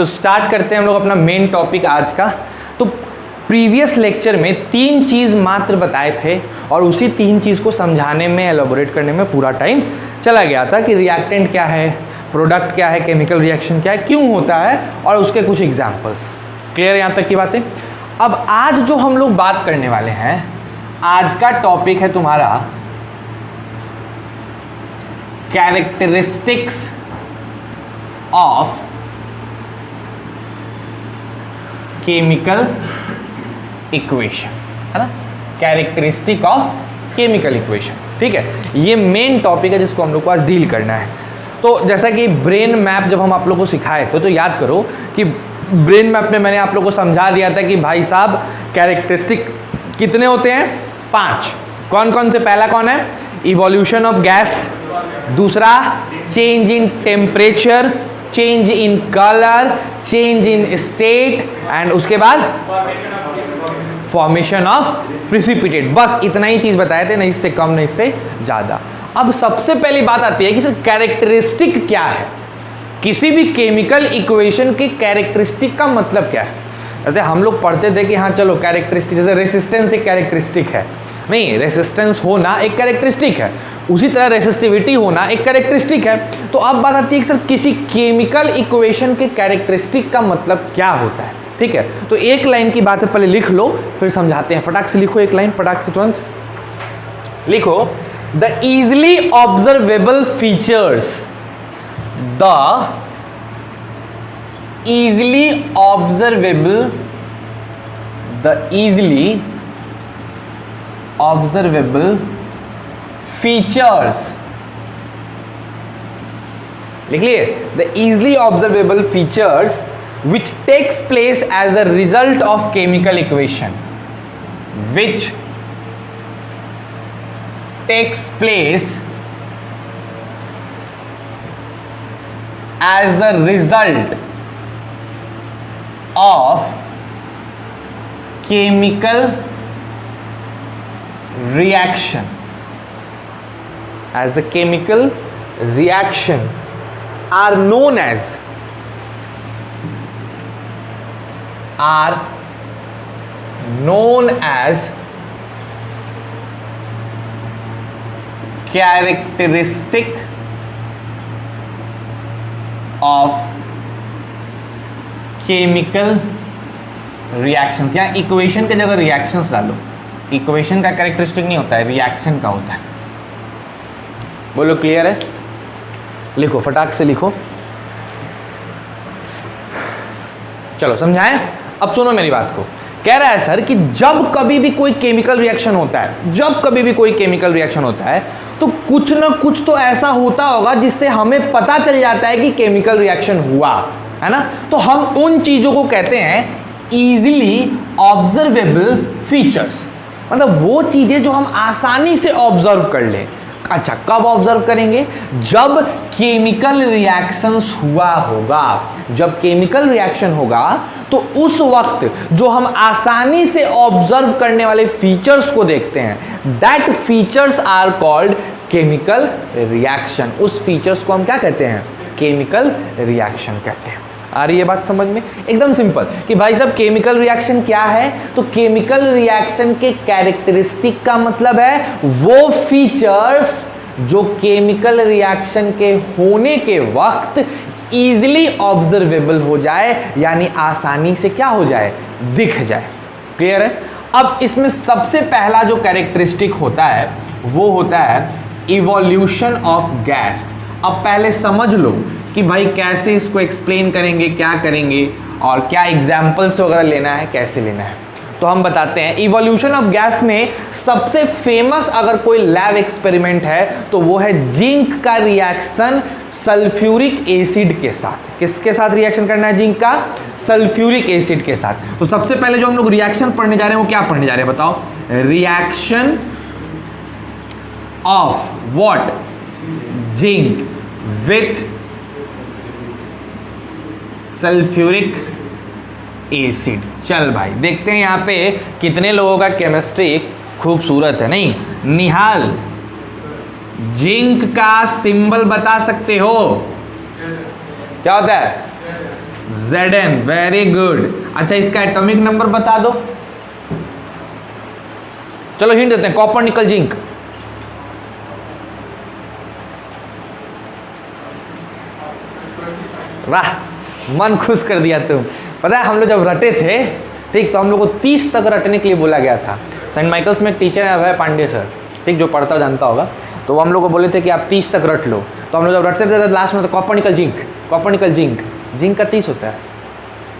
तो स्टार्ट करते हैं हम लोग अपना मेन टॉपिक आज का। तो प्रीवियस लेक्चर में 3 चीज़ मात्र बताए थे और उसी 3 चीज़ को समझाने में, एलोबोरेट करने में पूरा टाइम चला गया था कि रिएक्टेंट क्या है, प्रोडक्ट क्या है, केमिकल रिएक्शन क्या है, क्यों होता है और उसके कुछ एग्जाम्पल्स। क्लियर है यहाँ तक की बातें। अब आज जो हम लोग बात करने वाले हैं, आज का टॉपिक है तुम्हारा कैरेक्टरिस्टिक्स ऑफ केमिकल इक्वेशन, है ना। कैरेक्टरिस्टिक ऑफ केमिकल इक्वेशन, ठीक है। ये मेन टॉपिक है जिसको हम लोग को आज डील करना है। तो जैसा कि ब्रेन मैप जब हम आप लोगों को सिखाए तो याद करो कि ब्रेन मैप में मैंने आप लोगों को समझा दिया था कि भाई साहब कैरेक्टरिस्टिक कितने होते हैं, 5। कौन कौन से? पहला कौन है? इवोल्यूशन ऑफ गैस, दूसरा change in temperature, change in colour, change in state, and उसके बाद फॉर्मेशन ऑफ प्रिसिपिटेट। बस इतना ही चीज बताए थे, नहीं इससे कम नहीं इससे ज्यादा। अब सबसे पहली बात आती है कि सर कैरेक्टरिस्टिक क्या है, किसी भी केमिकल इक्वेशन के कैरेक्टरिस्टिक का मतलब क्या है। जैसे हम लोग पढ़ते थे कि हाँ चलो कैरेक्टरिस्टिक, जैसे रेसिस्टेंस एक कैरेक्टरिस्टिक है, नहीं रेसिस्टेंस होना एक कैरेक्टरिस्टिक है, उसी तरह रेसिस्टिविटी होना एक कैरेक्टरिस्टिक है। तो अब बात आती है कि सर किसी केमिकल इक्वेशन के कैरेक्टरिस्टिक का मतलब क्या होता है, ठीक है। तो एक लाइन की बात है, पहले लिख लो फिर समझाते हैं। फटाक से लिखो एक लाइन, फटाक से तुरंत लिखो। The easily observable features, the easily observable features, लिख लिए। the easily observable features which takes place as a result of chemical equation, which takes place as a result of chemical reaction, as a chemical reaction are known as characteristic of chemical reactions. या equation के जगह reactions डालो। Equation का characteristic नहीं होता है, reaction का होता है। बोलो क्लियर है? लिखो फटाक से लिखो। चलो समझाएं। अब सुनो मेरी बात को। कह रहा है सर कि जब कभी भी कोई केमिकल रिएक्शन होता है, जब कभी भी कोई केमिकल रिएक्शन होता है तो कुछ ना कुछ तो ऐसा होता होगा जिससे हमें पता चल जाता है कि केमिकल रिएक्शन हुआ, है ना। तो हम उन चीजों को कहते हैं इजीली ऑब्जर्वेबल फीचर्स, मतलब वो चीजें जो हम आसानी से ऑब्जर्व कर लें। अच्छा, कब ऑब्जर्व करेंगे? जब केमिकल रिएक्शंस हुआ होगा। जब केमिकल रिएक्शन होगा तो उस वक्त जो हम आसानी से ऑब्जर्व करने वाले फीचर्स को देखते हैं, that features are called chemical reaction. उस फीचर्स को हम क्या कहते हैं? केमिकल रिएक्शन कहते हैं। आ रही है बात समझ में? एकदम सिंपल कि भाई साहब केमिकल रिएक्शन क्या है, तो केमिकल रिएक्शन के कैरेक्टरिस्टिक का मतलब है वो फीचर्स जो केमिकल रिएक्शन के होने के वक्त इजीली ऑब्जर्वेबल हो जाए, यानी आसानी से क्या हो जाए? दिख जाए। क्लियर है? अब इसमें सबसे पहला जो कैरेक्टरिस्टिक होता है वो होता है इवोल्यूशन ऑफ गैस। अब पहले समझ लो कि भाई कैसे इसको एक्सप्लेन करेंगे, क्या करेंगे और क्या एग्जाम्पल्स वगैरह लेना है, कैसे लेना है। तो हम बताते हैं। इवोल्यूशन ऑफ गैस में सबसे फेमस अगर कोई लैब एक्सपेरिमेंट है तो वो है जिंक का रिएक्शन सल्फ्यूरिक एसिड के साथ। किसके साथ रिएक्शन करना है? जिंक का सल्फ्यूरिक एसिड के साथ। तो सबसे पहले जो हम लोग रिएक्शन पढ़ने जा रहे हैं वो क्या पढ़ने जा रहे हैं बताओ? Reaction of what? Zinc with sulphuric acid. चल भाई देखते हैं यहाँ पे कितने लोगों का केमिस्ट्री खूबसूरत है। नहीं निहाल, जिंक का सिंबल बता सकते हो? क्या होता है? Zn, very good. अच्छा इसका एटॉमिक नंबर बता दो। चलो हिंट देते हैं, कॉपर निकल जिंक। वाह, मन खुश कर दिया तुम। पता है हम लोग जब रटे थे, ठीक, तो हम लोग को 30 तक रटने के लिए बोला गया था। सेंट माइकल्स में एक टीचर है अभय पांडे सर, ठीक, जो पढ़ता जानता होगा, तो वो हम लोग को बोले थे कि आप 30 तक रट लो। तो हम लोग जब रटते थे तो लास्ट में तो copper nickel zinc, copper nickel zinc, zinc का 30 होता है।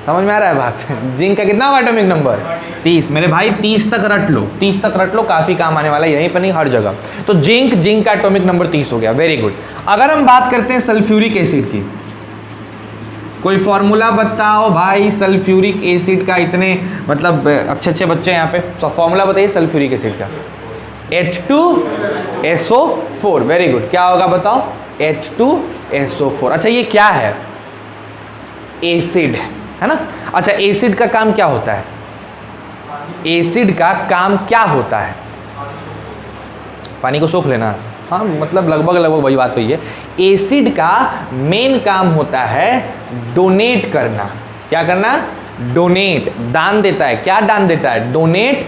समझ में आ रहा है बात? जिंक का कितना होगा एटॉमिक नंबर? 30। मेरे भाई 30 तक रट लो, 30 तक रट लो, काफ़ी काम आने वाला है, यहीं पर नहीं हर जगह। तो जिंक, जिंक का एटॉमिक नंबर 30 हो गया, वेरी गुड। अगर हम बात करते हैं सल्फ्यूरिक एसिड की, कोई फॉर्मूला बताओ भाई सल्फ्यूरिक एसिड का। इतने मतलब अच्छे अच्छे बच्चे यहाँ पे, फॉर्मूला बताइए सल्फ्यूरिक एसिड का। H2SO4, very good. क्या होगा बताओ? H2SO4। अच्छा ये क्या है? एसिड है ना। अच्छा एसिड का काम क्या होता है? एसिड का काम क्या होता है? पानी को सोख लेना। हाँ मतलब लगभग लगभग वही बात हुई है। एसिड का मेन काम होता है डोनेट करना। क्या करना? डोनेट, दान देता है। क्या दान देता है? Donate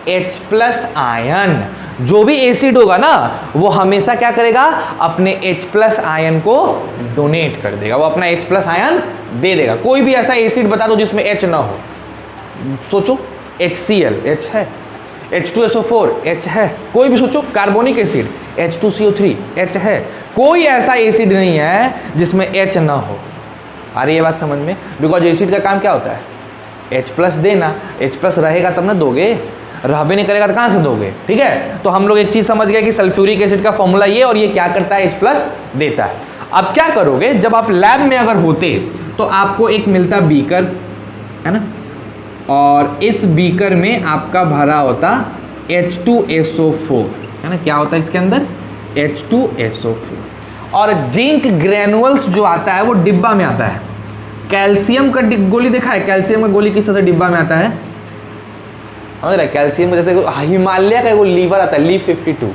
H+ ion. जो भी एसिड होगा ना वो हमेशा क्या करेगा? अपने H+ आयन को डोनेट कर देगा, वो अपना H+ आयन दे देगा। कोई भी ऐसा एसिड बता दो जिसमें H ना हो। सोचो, HCl H है, H2SO4 H है, कोई भी सोचो, कार्बोनिक एसिड H2CO3 H है। कोई ऐसा एसिड नहीं है जिसमें H ना हो। आ रही है बात समझ में? बिकॉज एसिड का काम क्या होता है? H+ देना। H+ रहेगा तब ना दोगे, रहबे नहीं करेगा तो कहाँ से दोगे? ठीक है, तो हम लोग एक चीज़ समझ गए कि सल्फ्यूरिक एसिड का फॉर्मूला ये, और ये क्या करता है? H+ देता है। अब क्या करोगे, जब आप लैब में अगर होते तो आपको एक मिलता बीकर, है ना, और इस बीकर में आपका भरा होता H2SO4, है ना। क्या होता है इसके अंदर? H2SO4। और जिंक ग्रेनुअल्स जो आता है वो डिब्बा में आता है। कैल्शियम का गोली देखा है? कैल्शियम का गोली किस तरह से डिब्बा में आता है? समझ रहे? कैल्शियम में जैसे हिमालय का वो लीवर आता है, लीव 52,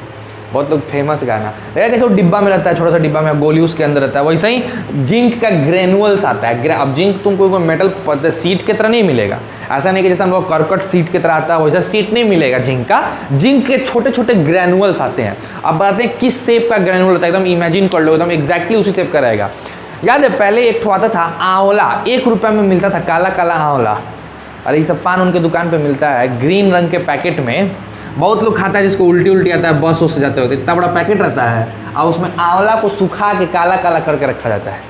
बहुत लोग फेमस गाना देखा कैसे वो डिब्बा में रहता है, छोटा सा डिब्बा में, गोली उसके अंदर रहता है। वैसे ही जिंक का ग्रेनुअल्स आता है। अब जिंक तुमको कोई मेटल सीट की तरह नहीं मिलेगा, ऐसा नहीं कि जैसे हम लोग करकट सीट की तरह आता है वैसा सीट नहीं मिलेगा जिंक का। जिंक के छोटे छोटे ग्रेनुअल्स आते हैं। अब बताते हैं किस शेप का ग्रेनुअल होता है, एकदम इमेजिन कर लो, एकदम एग्जैक्टली उसी शेप का रहेगा। याद है पहले एक ठो आता था आंवला, 1 रुपये में मिलता था, काला काला आंवला। अरे ये सब पान उनके दुकान पे मिलता है, ग्रीन रंग के पैकेट में। बहुत लोग खाता है जिसको उल्टी उल्टी आता है, बस से जाते होते, इतना बड़ा पैकेट रहता है और उसमें आंवला को सुखा के काला काला करके रखा जाता है।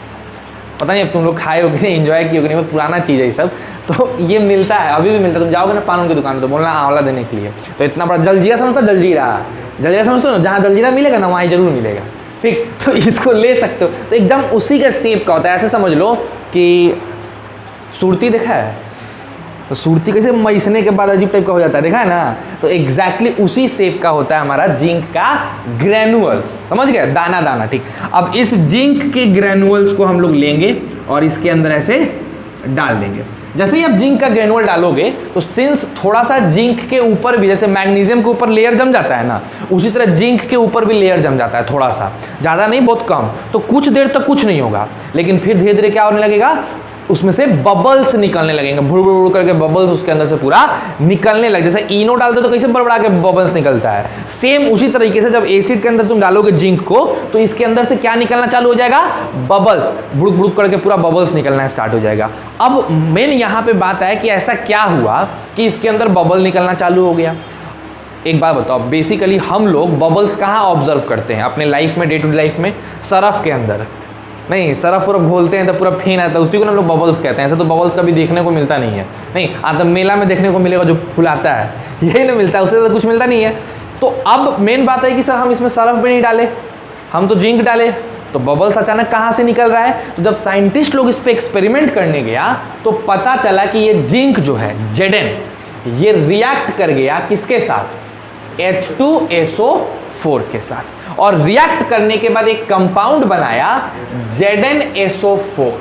पता नहीं अब तुम लोग खाए हो कि नहीं, एंजॉय किए हो कि नहीं, बहुत पुराना चीज़ है ये सब। तो ये मिलता है, अभी भी मिलता है। तुम जाओगे ना पान की दुकान में तो बोलना आंवला देने के लिए। तो इतना बड़ा जलजीरा समझता, जलजीरा समझते हो ना, जहाँ जलजीरा मिलेगा ना वहाँ जरूर मिलेगा, ठीक। तो इसको ले सकते हो। तो एकदम उसी का शेप का होता है। ऐसे समझ लो कि सुरती देखा है, तो सुरती कैसे मैसने के बाद अजीब टाइप का हो जाता है, देखा है ना। तो एग्जैक्टली उसी शेप का होता है हमारा जिंक का ग्रेनुअल्स। समझ गए? दाना दाना, ठीक। अब इस जिंक के ग्रेनुअल्स को हम लोग लेंगे और इसके अंदर ऐसे डाल देंगे। जैसे ही आप जिंक का ग्रेनुअल डालोगे तो सिंस थोड़ा सा जिंक के ऊपर भी, जैसे मैग्नीशियम के ऊपर लेयर जम जाता है ना, उसी तरह जिंक के ऊपर भी लेयर जम जाता है, थोड़ा सा, ज़्यादा नहीं, बहुत कम। तो कुछ देर तक कुछ नहीं होगा, लेकिन फिर धीरे धीरे क्या होने लगेगा, उसमें से बबल्स निकलने लगेंगे, भुड़ भुड़ भुड़ करके बबल्स उसके अंदर से पूरा निकलने लगे। जैसे इनो डालते तो कैसे बड़बड़ा के बबल्स निकलता है, सेम उसी तरीके से जब एसिड के अंदर तुम डालोगे जिंक को तो इसके अंदर से क्या निकलना चालू हो जाएगा? बबल्स, बुड़ुक बुड़ुक करके पूरा बबल्स निकलना स्टार्ट हो जाएगा। अब मेन यहाँ पे बात है कि ऐसा क्या हुआ कि इसके अंदर बबल निकलना चालू हो गया। एक बात बताओ, बेसिकली हम लोग बबल्स कहाँ ऑब्जर्व करते हैं अपने लाइफ में, डे टू डे लाइफ में? सरफ के अंदर नहीं, सरफ पूरा घोलते हैं तो पूरा फेन आता है, उसी को हम लोग बबल्स कहते हैं। ऐसे तो बबल्स कभी देखने को मिलता नहीं है, नहीं आप मेला में देखने को मिलेगा जो फुलाता है, यही ना मिलता है, उससे तो कुछ मिलता नहीं है। तो अब मेन बात है कि सर हम इसमें सरफ भी नहीं डाले, हम तो जिंक डाले, तो बबल्स अचानक कहाँ से निकल रहा है? तो जब साइंटिस्ट लोग इस पर एक्सपेरिमेंट करने गया तो पता चला कि ये जिंक जो है Zn, ये रिएक्ट कर गया किसके साथ? H2SO4 के साथ। और रिएक्ट करने के बाद एक कंपाउंड बनाया ZnSO4।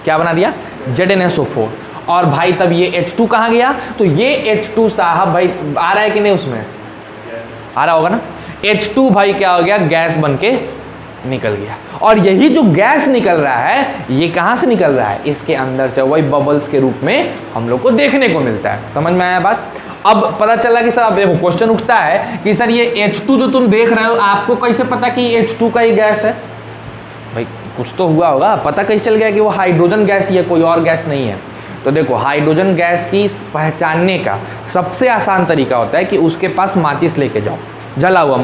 क्या बना दिया? ZnSO4। और भाई तब ये H2 कहाँ गया? तो ये H2 साहब भाई आ रहा है कि नहीं, उसमें आ रहा होगा ना। H2 भाई क्या हो गया? गैस बन के निकल गया। और यही जो गैस निकल रहा है ये कहाँ से निकल रहा है, इसके अंदर से, वही बबल्स के रूप में हम लोग को देखने को मिलता है। समझ में आया बात? अब पता चला कि सर, अब देखो क्वेश्चन उठता है कि सर ये H2 जो तुम देख रहे हो, आपको कैसे पता कि H2 का ही गैस है? भाई कुछ तो हुआ होगा, पता कैसे चल गया कि वो हाइड्रोजन गैस ही है, कोई और गैस नहीं है? तो देखो, हाइड्रोजन गैस की पहचानने का सबसे आसान तरीका होता है कि उसके पास माचिस लेके जाओ, जला हुआ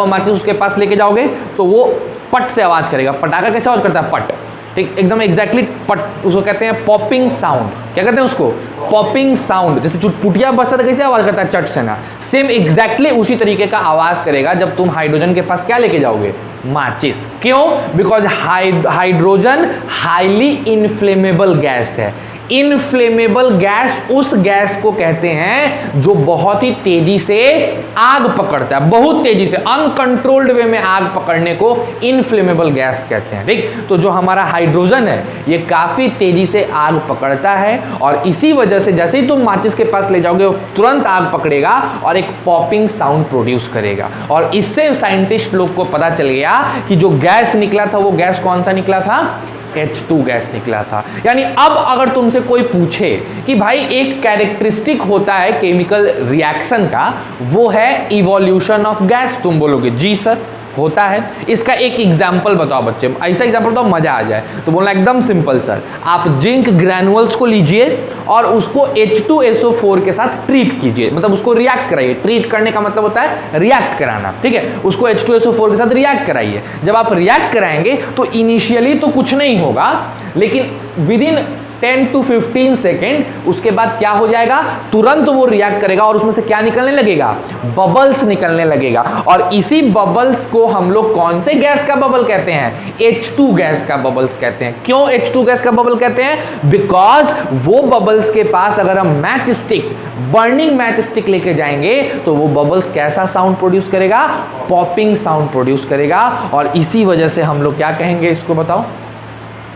माचिस उसके पास लेके जाओगे तो वो पट से आवाज़ करेगा। पटाखा कैसे आवाज़ करता है? पट, ठीक, एकदम एग्जैक्टली पट, उसको कहते हैं पॉपिंग साउंड। क्या कहते हैं उसको? Popping sound. जैसे चुटपुटिया बजता था कैसे आवाज़ करता है? चट से ना, सेम एग्जैक्टली उसी तरीके का आवाज़ करेगा जब तुम हाइड्रोजन के पास क्या लेके जाओगे? माचिस। क्यों? Because hydrogen highly inflammable gas है। इनफ्लेमेबल गैस उस गैस को कहते हैं जो बहुत ही तेजी से आग पकड़ता है, बहुत तेजी से अनकंट्रोल्ड वे में आग पकड़ने को इनफ्लेमेबल गैस कहते हैं। ठीक, तो जो हमारा हाइड्रोजन है ये काफी तेजी से आग पकड़ता है और इसी वजह से जैसे ही तुम माचिस के पास ले जाओगे वो तुरंत आग पकड़ेगा और एक पॉपिंग साउंड प्रोड्यूस करेगा। और इससे साइंटिस्ट लोग को पता चल गया कि जो गैस निकला था वो गैस कौन सा निकला था? H2 गैस निकला था। यानी अब अगर तुमसे कोई पूछे कि भाई एक कैरेक्टरिस्टिक होता है केमिकल रिएक्शन का, वो है इवोल्यूशन ऑफ गैस, तुम बोलोगे जी सर होता है। इसका एक एग्जाम्पल बताओ बच्चे, ऐसा एग्जाम्पल बताओ मजा आ जाए। तो बोलना एकदम सिंपल सर, आप जिंक ग्रैनुअल्स को लीजिए और उसको H2SO4 के साथ ट्रीट कीजिए, मतलब उसको रिएक्ट कराइए। ट्रीट करने का मतलब होता है रिएक्ट कराना, ठीक है? उसको H2SO4 के साथ रिएक्ट कराइए। जब आप रिएक्ट कराएंगे तो इनिशियली तो कुछ नहीं होगा, लेकिन विद इन 10 to 15 सेकेंड उसके बाद क्या हो जाएगा? तुरंत वो रिएक्ट करेगा और उसमें से क्या निकलने लगेगा? बबल्स निकलने लगेगा। और इसी बबल्स को हम लोग कौन से गैस का बबल कहते हैं? H2 गैस का बबल्स कहते हैं। क्यों H2 गैस का बबल कहते हैं? बिकॉज वो बबल्स के पास अगर हम match stick, burning match stick लेके जाएंगे तो वो बबल्स कैसा साउंड प्रोड्यूस करेगा? पॉपिंग साउंड प्रोड्यूस करेगा। और इसी वजह से हम लोग क्या कहेंगे, इसको बताओ,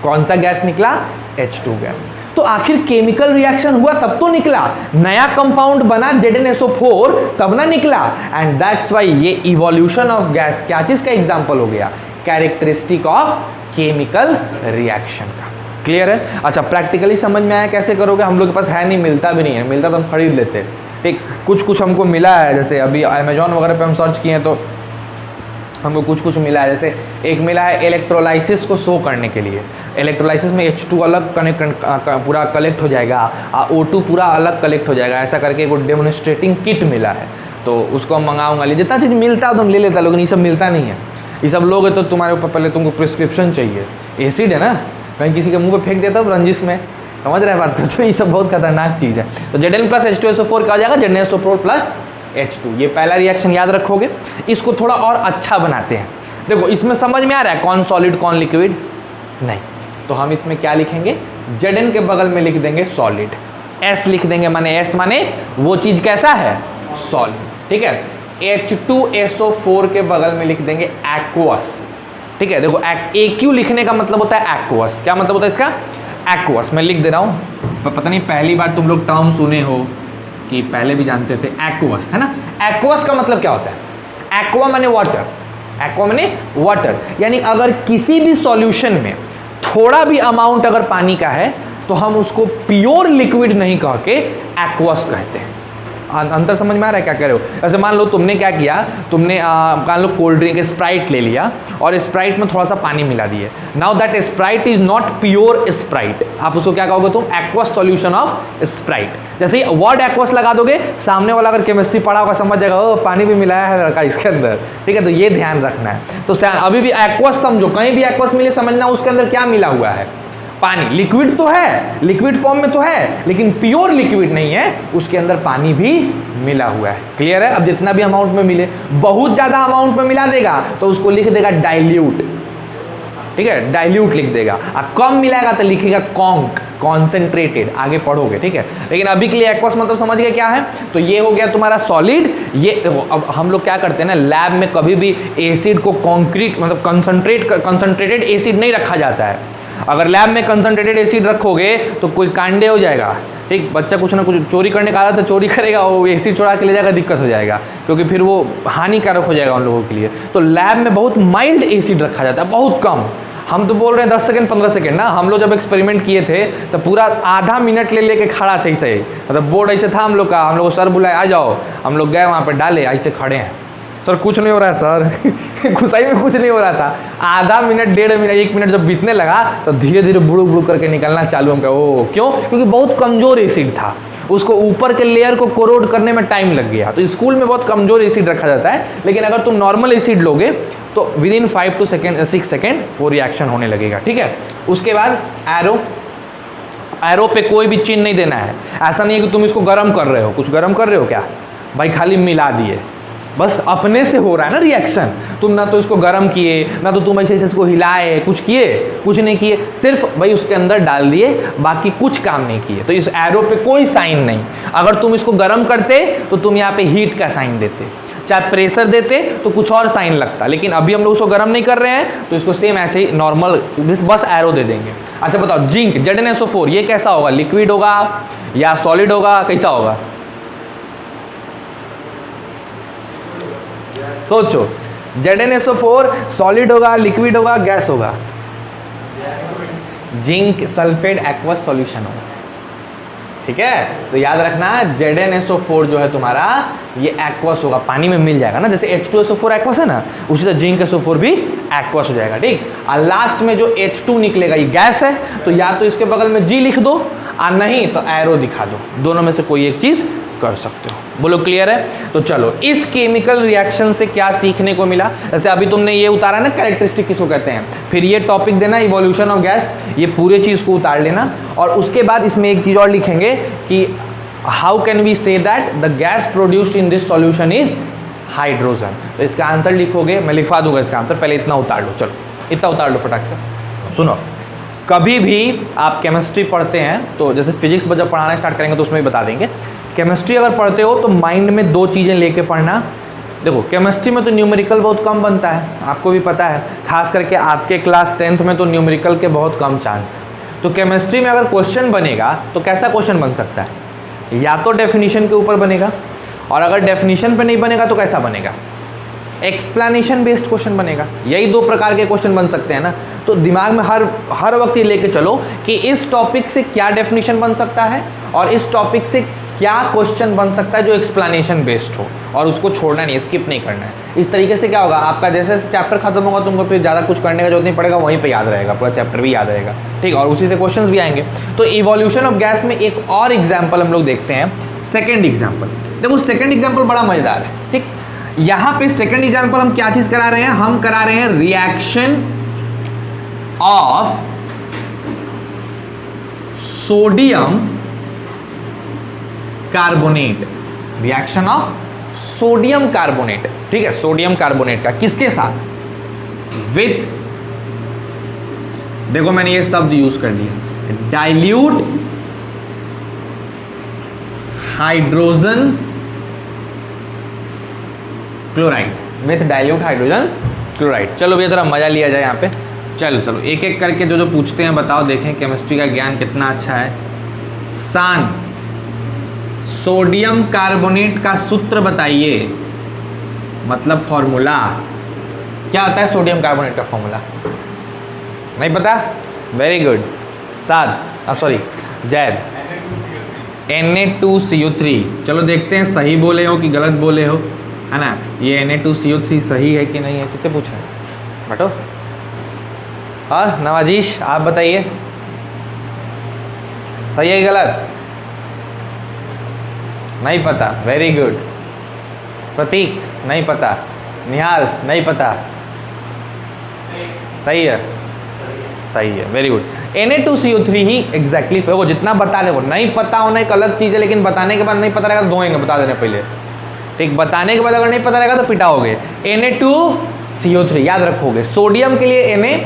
कौन सा गैस निकला? H2 gas. तो आखिर केमिकल रिएक्शन हुआ तब तो निकला, नया कंपाउंड बना ZnSO4 तब ना निकला। एंड दैट्स वाई ये इवोल्यूशन ऑफ गैस क्या चीज का एग्जांपल हो गया? कैरेक्टरिस्टिक ऑफ केमिकल रिएक्शन का। क्लियर है? अच्छा, प्रैक्टिकली समझ में आया कैसे करोगे? हम लोग के पास है नहीं, मिलता भी नहीं है, मिलता तो हम खरीद लेते। ठीक, कुछ हमको मिला है, जैसे अभी अमेजोन वगैरह पे हम सर्च किए तो हमको कुछ मिला है। जैसे एक मिला है इलेक्ट्रोलाइसिस को शो करने के लिए। इलेक्ट्रोलाइसिस में H2 अलग पूरा कलेक्ट हो जाएगा, O2 पूरा अलग कलेक्ट हो जाएगा, ऐसा करके एक डेमोन्स्ट्रेटिंग किट मिला है। तो उसको हम मंगाऊंगा, जितना चीज़ मिलता है तुम ले लेता, लेकिन ये सब मिलता नहीं है। ये सब लोगे तो तुम्हारे ऊपर पहले तुमको प्रिस्क्रिप्शन चाहिए। एसिड है ना, कहीं किसी के मुँह पर फेंक देता रंजिश में, समझ रहे बात को? तो ये सब बहुत खतरनाक चीज़ है। तो Zn प्लस H2SO4 क्या हो जाएगा? ZnSO4 plus H2। ये पहला रिएक्शन याद रखोगे। इसको थोड़ा और अच्छा बनाते हैं। देखो, इसमें समझ में आ रहा है कौन सॉलिड कौन लिक्विड? नहीं, तो हम इसमें क्या लिखेंगे? Zn के बगल में लिख देंगे सॉलिड, S लिख देंगे, माने S माने वो चीज कैसा है? सॉलिड। ठीक है, H2SO4 के बगल में लिख देंगे एक्वस। ठीक है, देखो AQ लिखने का मतलब होता है एक्वस। क्या मतलब होता है इसका? एक्वस। मैं लिख दे रहा हूँ, पता नहीं पहली बार तुम लोग टर्म सुने हो कि पहले भी जानते थे। एक्वस है ना, एक्वस का मतलब क्या होता है? एक्वा माने वाटर, एक्वा माने वाटर। यानी अगर किसी भी सॉल्यूशन में थोड़ा भी अमाउंट अगर पानी का है तो हम उसको प्योर लिक्विड नहीं कह के एक्वस कहते हैं। अंतर समझ में आ रहा है क्या कह रहे हो? जैसे मान लो तुमने क्या किया, तुमने मान लो कोल्ड ड्रिंक स्प्राइट ले लिया और स्प्राइट में थोड़ा सा पानी मिला दिए। Now that Sprite is not pure Sprite, आप उसको क्या कहोगे तुम? Aqueous solution of Sprite. जैसे ही वर्ड एक्वस लगा दोगे, सामने वाला अगर केमिस्ट्री पढ़ा होगा समझ जाएगा ओ पानी भी मिलाया है लड़का इसके अंदर। ठीक है, तो ये ध्यान रखना है। तो अभी भी एक्वस समझो, कहीं भी एक्वस मिले समझना उसके अंदर क्या मिला हुआ है? पानी। लिक्विड तो है, लिक्विड फॉर्म में तो है, लेकिन प्योर लिक्विड नहीं है, उसके अंदर पानी भी मिला हुआ है। क्लियर है? अब जितना भी अमाउंट में मिले, बहुत ज्यादा अमाउंट में मिला देगा तो उसको लिख देगा डाइल्यूट। ठीक है, डाइल्यूट लिख देगा। और कम मिलाएगा तो लिखेगा कॉन्क, कॉन्सेंट्रेटेड। आगे पढ़ोगे, ठीक है। लेकिन अभी के लिए एक्वस मतलब समझ गए क्या है? तो ये हो गया तुम्हारा सॉलिड। ये अब हम लोग क्या करते हैं ना, लैब में कभी भी एसिड को कॉन्क्रीट मतलब कंसंट्रेटेड एसिड नहीं रखा जाता है। अगर लैब में कंसंट्रेटेड एसिड रखोगे तो कोई कांडे हो जाएगा, ठीक, बच्चा कुछ ना कुछ चोरी करने का आदत है, चोरी करेगा, वो एसिड चुरा के ले जाएगा, दिक्कत हो जाएगा, क्योंकि फिर वो हानिकारक हो जाएगा उन लोगों के लिए। तो लैब में बहुत माइल्ड एसिड रखा जाता है, बहुत कम। हम तो बोल रहे हैं 10 सेकंड 15 सेकंड ना, हम लोग जब एक्सपेरिमेंट किए थे तो पूरा आधा मिनट ले लेके खड़ा थे ऐसे ही, मतलब बोर्ड ऐसे था हम लोग का, हम लोग सर बुलाए आ जाओ, हम लोग गए वहाँ पे डाले, ऐसे खड़े हैं, सर कुछ नहीं हो रहा है सर घुसाई में कुछ नहीं हो रहा था। आधा मिनट 1.5 मिनट 1 मिनट जब बीतने लगा तो धीरे धीरे बुड़ू बुड़ू करके निकलना चालू। हम कहा ओ क्यों, क्योंकि बहुत कमज़ोर एसिड था, उसको ऊपर के लेयर को कोरोड करने में टाइम लग गया। तो स्कूल में बहुत कमज़ोर एसिड रखा जाता है, लेकिन अगर तुम नॉर्मल एसिड लोगे तो विदिन 5 to 6 सेकेंड वो रिएक्शन होने लगेगा। ठीक है, उसके बाद एरो पे कोई भी चिन्ह नहीं देना है। ऐसा नहीं है कि तुम इसको गर्म कर रहे हो, कुछ गर्म कर रहे हो क्या भाई, खाली मिला दिए, बस अपने से हो रहा है ना रिएक्शन। तुम ना तो इसको गर्म किए, ना तो तुम ऐसे इसको हिलाए, कुछ किए, कुछ नहीं किए, सिर्फ भाई उसके अंदर डाल दिए, बाकी कुछ काम नहीं किए। तो इस एरो पे कोई साइन नहीं। अगर तुम इसको गर्म करते तो तुम यहाँ पे हीट का साइन देते, चाहे प्रेशर देते तो कुछ और साइन लगता, लेकिन अभी हम लोग उसको गर्म नहीं कर रहे हैं तो इसको सेम ऐसे ही नॉर्मल बस एरो दे देंगे। अच्छा बताओ, जिंक ZnSO4 ये कैसा होगा, लिक्विड होगा या सॉलिड होगा, कैसा होगा? सोचो, ZnSO4 सॉलिड होगा, लिक्विड होगा, गैस होगा? जिंक सल्फेट एक्वस सॉल्यूशन होगा। ठीक है, तो याद रखना ZnSO4 जो है तुम्हारा ये एक्वस होगा, पानी में मिल जाएगा ना, जैसे H2SO4 एक्वस है ना, उसी तरह जिंक SO4 भी एक्वस हो जाएगा। ठीक, और लास्ट में जो H2 निकलेगा ये गैस है, तो या तो इसके बगल में G लिख दो और नहीं तो एरो दिखा दो, दोनों में से कोई एक चीज कर सकते हो। बोलो क्लियर है? तो चलो, इस केमिकल रिएक्शन से क्या सीखने को मिला? जैसे अभी तुमने ये उतारा ना कैरेक्टरिस्टिक किसको कहते हैं, फिर ये टॉपिक देना इवोल्यूशन ऑफ गैस, ये पूरे चीज को उतार लेना, और उसके बाद इसमें एक चीज और लिखेंगे कि how can we say that the gas produced in this solution is hydrogen. तो इसका आंसर लिखोगे, मैं लिखवा दूंगा इसका आंसर, पहले इतना उतार लो। चलो इतना उतार लो फटाक से। सुनो, कभी भी आप केमिस्ट्री पढ़ते हैं तो जैसे फिजिक्स जब पढ़ाना स्टार्ट करेंगे तो उसमें भी बता देंगे, केमिस्ट्री अगर पढ़ते हो तो माइंड में 2 चीज़ें लेके पढ़ना। देखो केमिस्ट्री में तो न्यूमेरिकल बहुत कम बनता है, आपको भी पता है, खास करके आपके क्लास 10th में तो न्यूमेरिकल के बहुत कम चांस है। तो केमिस्ट्री में अगर क्वेश्चन बनेगा तो कैसा क्वेश्चन बन सकता है, या तो डेफिनेशन के ऊपर बनेगा, और अगर डेफिनेशन पे नहीं बनेगा तो कैसा बनेगा, एक्सप्लेनेशन बेस्ड क्वेश्चन बनेगा। यही 2 प्रकार के क्वेश्चन बन सकते हैं ना। तो दिमाग में हर वक्त ये लेके चलो कि इस टॉपिक से क्या डेफिनेशन बन सकता है और इस टॉपिक से क्या क्वेश्चन बन सकता है जो एक्सप्लेनेशन बेस्ड हो, और उसको छोड़ना नहीं, स्किप नहीं करना है। इस तरीके से क्या होगा, आपका जैसे चैप्टर खत्म होगा तुमको फिर ज़्यादा कुछ करने का जरूरत नहीं पड़ेगा, वहीं पे याद रहेगा, पूरा चैप्टर भी याद रहेगा। ठीक, और उसी से क्वेश्चंस भी आएंगे। तो इवोल्यूशन ऑफ गैस में एक और एग्जाम्पल हम लोग देखते हैं, सेकेंड एग्जाम्पल। देखो सेकेंड एग्जाम्पल बड़ा मजेदार है। ठीक, यहाँ पे सेकेंड एग्जाम्पल हम क्या चीज़ करा रहे हैं, हम करा रहे हैं reaction of sodium carbonate, reaction of sodium carbonate. ठीक है, सोडियम कार्बोनेट का किसके साथ, विथ, देखो मैंने ये शब्द यूज कर दिया, dilute hydrogen chloride, with dilute hydrogen chloride. चलो भैया थोड़ा मजा लिया जाए यहाँ पे। चलो एक एक करके जो पूछते हैं बताओ, देखें केमिस्ट्री का ज्ञान कितना अच्छा है। सान, सोडियम कार्बोनेट का सूत्र बताइए, मतलब फॉर्मूला क्या होता है सोडियम कार्बोनेट का फॉर्मूला? नहीं पता? Very good. Saad, sorry Zaid, Na2CO3। चलो देखते हैं सही बोले हो कि गलत बोले हो, है ना। ये Na2CO3 सही है कि नहीं है, किससे पूछा है बटो? और नवाजीश आप बताइए, सही है कि गलत? नहीं पता, वेरी गुड। प्रतीक नहीं पता, निहाल नहीं पता, सही है, सही है, वेरी गुड। Na2CO3 ही एग्जैक्टली वो जितना बता ले, वो नहीं पता होना एक अलग चीज़ है, लेकिन बताने के बाद नहीं पता रहेगा तो धोएंगे, बता देने पहले। ठीक, बताने के बाद अगर नहीं पता रहेगा तो पिटाओगे। Na2CO3 याद रखोगे, सोडियम के लिए Na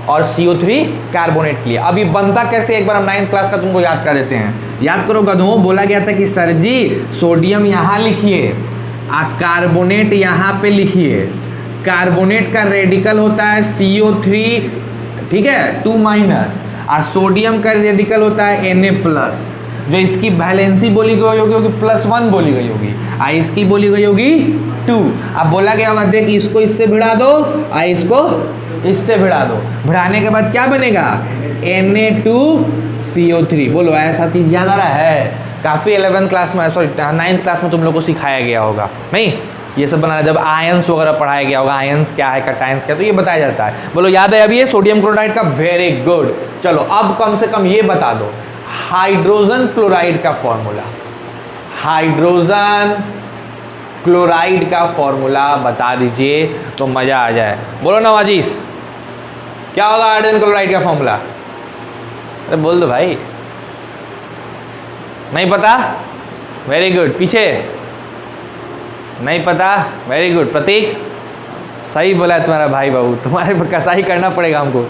और CO3 कार्बोनेट के लिए। अभी बनता कैसे, एक बार हम 9th क्लास का तुमको याद कर देते हैं। याद करो गधों, बोला गया था कि सर जी सोडियम यहाँ लिखिए और कार्बोनेट यहाँ पे लिखिए। कार्बोनेट का रेडिकल होता है CO3, ठीक है, 2- और सोडियम का रेडिकल होता है Na+। जो इसकी वैलेंसी बोली गई होगी +1 बोली गई होगी, और इसकी बोली गई होगी 2। अब बोला गया होगा देख इसको इससे भिड़ा दो और इसको इससे भिड़ा दो, भिड़ाने के बाद क्या बनेगा Na2CO3। बोलो ऐसा चीज याद आ रहा है? काफी 11th क्लास में, सॉरी 9th क्लास में तुम लोग को सिखाया गया होगा नहीं? ये सब बनाना, जब आयंस वगैरह पढ़ाया गया होगा, आयंस क्या है कैटायंस क्या है, तो ये बताया जाता है। बोलो याद है अभी ये सोडियम क्लोराइड का? Very good. चलो अब कम से कम ये बता दो हाइड्रोजन क्लोराइड का फॉर्मूला, हाइड्रोजन क्लोराइड का फॉर्मूला बता दीजिए तो मजा आ जाए। बोलो नवाजीस, क्या होगा हाइड्रोजन क्लोराइड का फॉर्मूला? अरे बोल दो भाई, नहीं पता? Very good. पीछे नहीं पता? Very good. प्रतीक सही बोला है तुम्हारा भाई बाबू, तुम्हारे पर कसाई करना पड़ेगा हमको।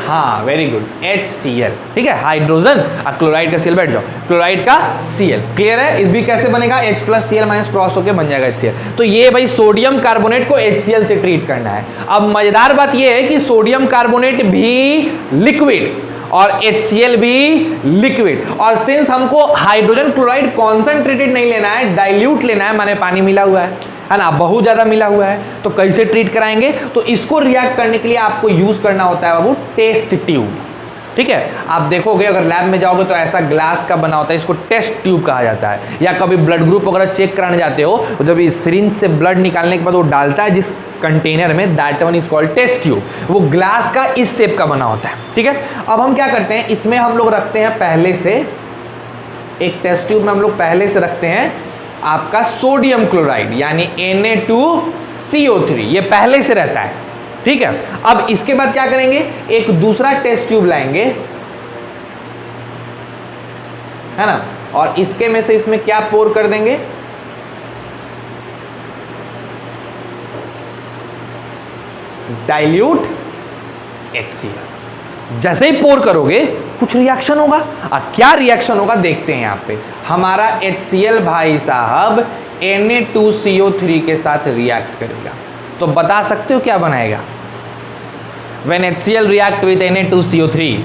हाँ वेरी गुड, HCl। ठीक है, हाइड्रोजन और क्लोराइड का Cl, बैठ जाओ, क्लोराइड का Cl। क्लियर है? इस भी कैसे बनेगा? H+Cl- क्रॉस होके बन जाएगा HCl। तो ये भाई सोडियम कार्बोनेट को HCl से ट्रीट करना है। अब मजेदार बात ये है कि सोडियम कार्बोनेट भी लिक्विड और HCl भी लिक्विड, और सिंस हमको हाइड्रोजन क्लोराइड कॉन्सेंट्रेटेड नहीं लेना है, डाइल्यूट लेना है, माने पानी मिला हुआ है ना, बहुत ज्यादा मिला हुआ है, तो कैसे ट्रीट कराएंगे? तो इसको रिएक्ट करने के लिए आपको यूज करना होता है बाबू टेस्ट ट्यूब। ठीक है, आप देखोगे अगर लैब में जाओगे तो ऐसा ग्लास का बना होता है, इसको टेस्ट ट्यूब कहा जाता है। या कभी ब्लड ग्रुप वगैरह चेक कराने जाते हो तो जब इस सिरिंज से ब्लड निकालने के बाद वो डालता है जिस कंटेनर में, that one is called test tube. वो ग्लास का इस शेप का बना होता है। ठीक है, अब हम क्या करते हैं, इसमें हम लोग रखते हैं पहले से, एक टेस्ट ट्यूब में हम लोग पहले से रखते हैं आपका सोडियम क्लोराइड यानी Na2CO3, ये पहले से रहता है। ठीक है, अब इसके बाद क्या करेंगे, एक दूसरा टेस्ट ट्यूब लाएंगे, है ना, और इसके में से इसमें क्या पोर कर देंगे, डाइल्यूट HCl। जैसे ही पोर करोगे कुछ रिएक्शन होगा, और क्या रिएक्शन होगा देखते हैं। यहाँ पे हमारा HCl भाई साहब Na2CO3 के साथ रिएक्ट करेगा, तो बता सकते हो क्या बनाएगा? When HCl react with Na2CO3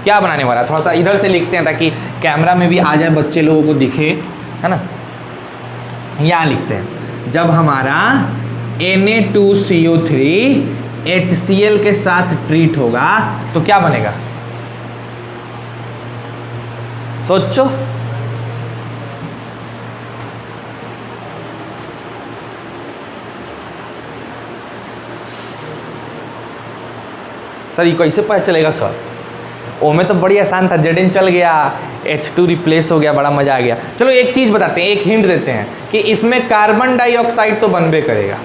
क्या बनाने वाला? थोड़ा सा इधर से लिखते हैं ताकि कैमरा में भी आ जाए, बच्चे लोगों को दिखे, है ना। यहाँ लिखते हैं, जब हमारा Na2CO3 HCl के साथ ट्रीट होगा तो क्या बनेगा? सोचो। सर ये कैसे पता चलेगा सर? ओमे तो बड़ी आसान था, Zn चल गया, H2 रिप्लेस हो गया, बड़ा मजा आ गया। चलो एक चीज बताते हैं, एक हिंट देते हैं कि इसमें कार्बन डाइऑक्साइड तो बनबे करेगा,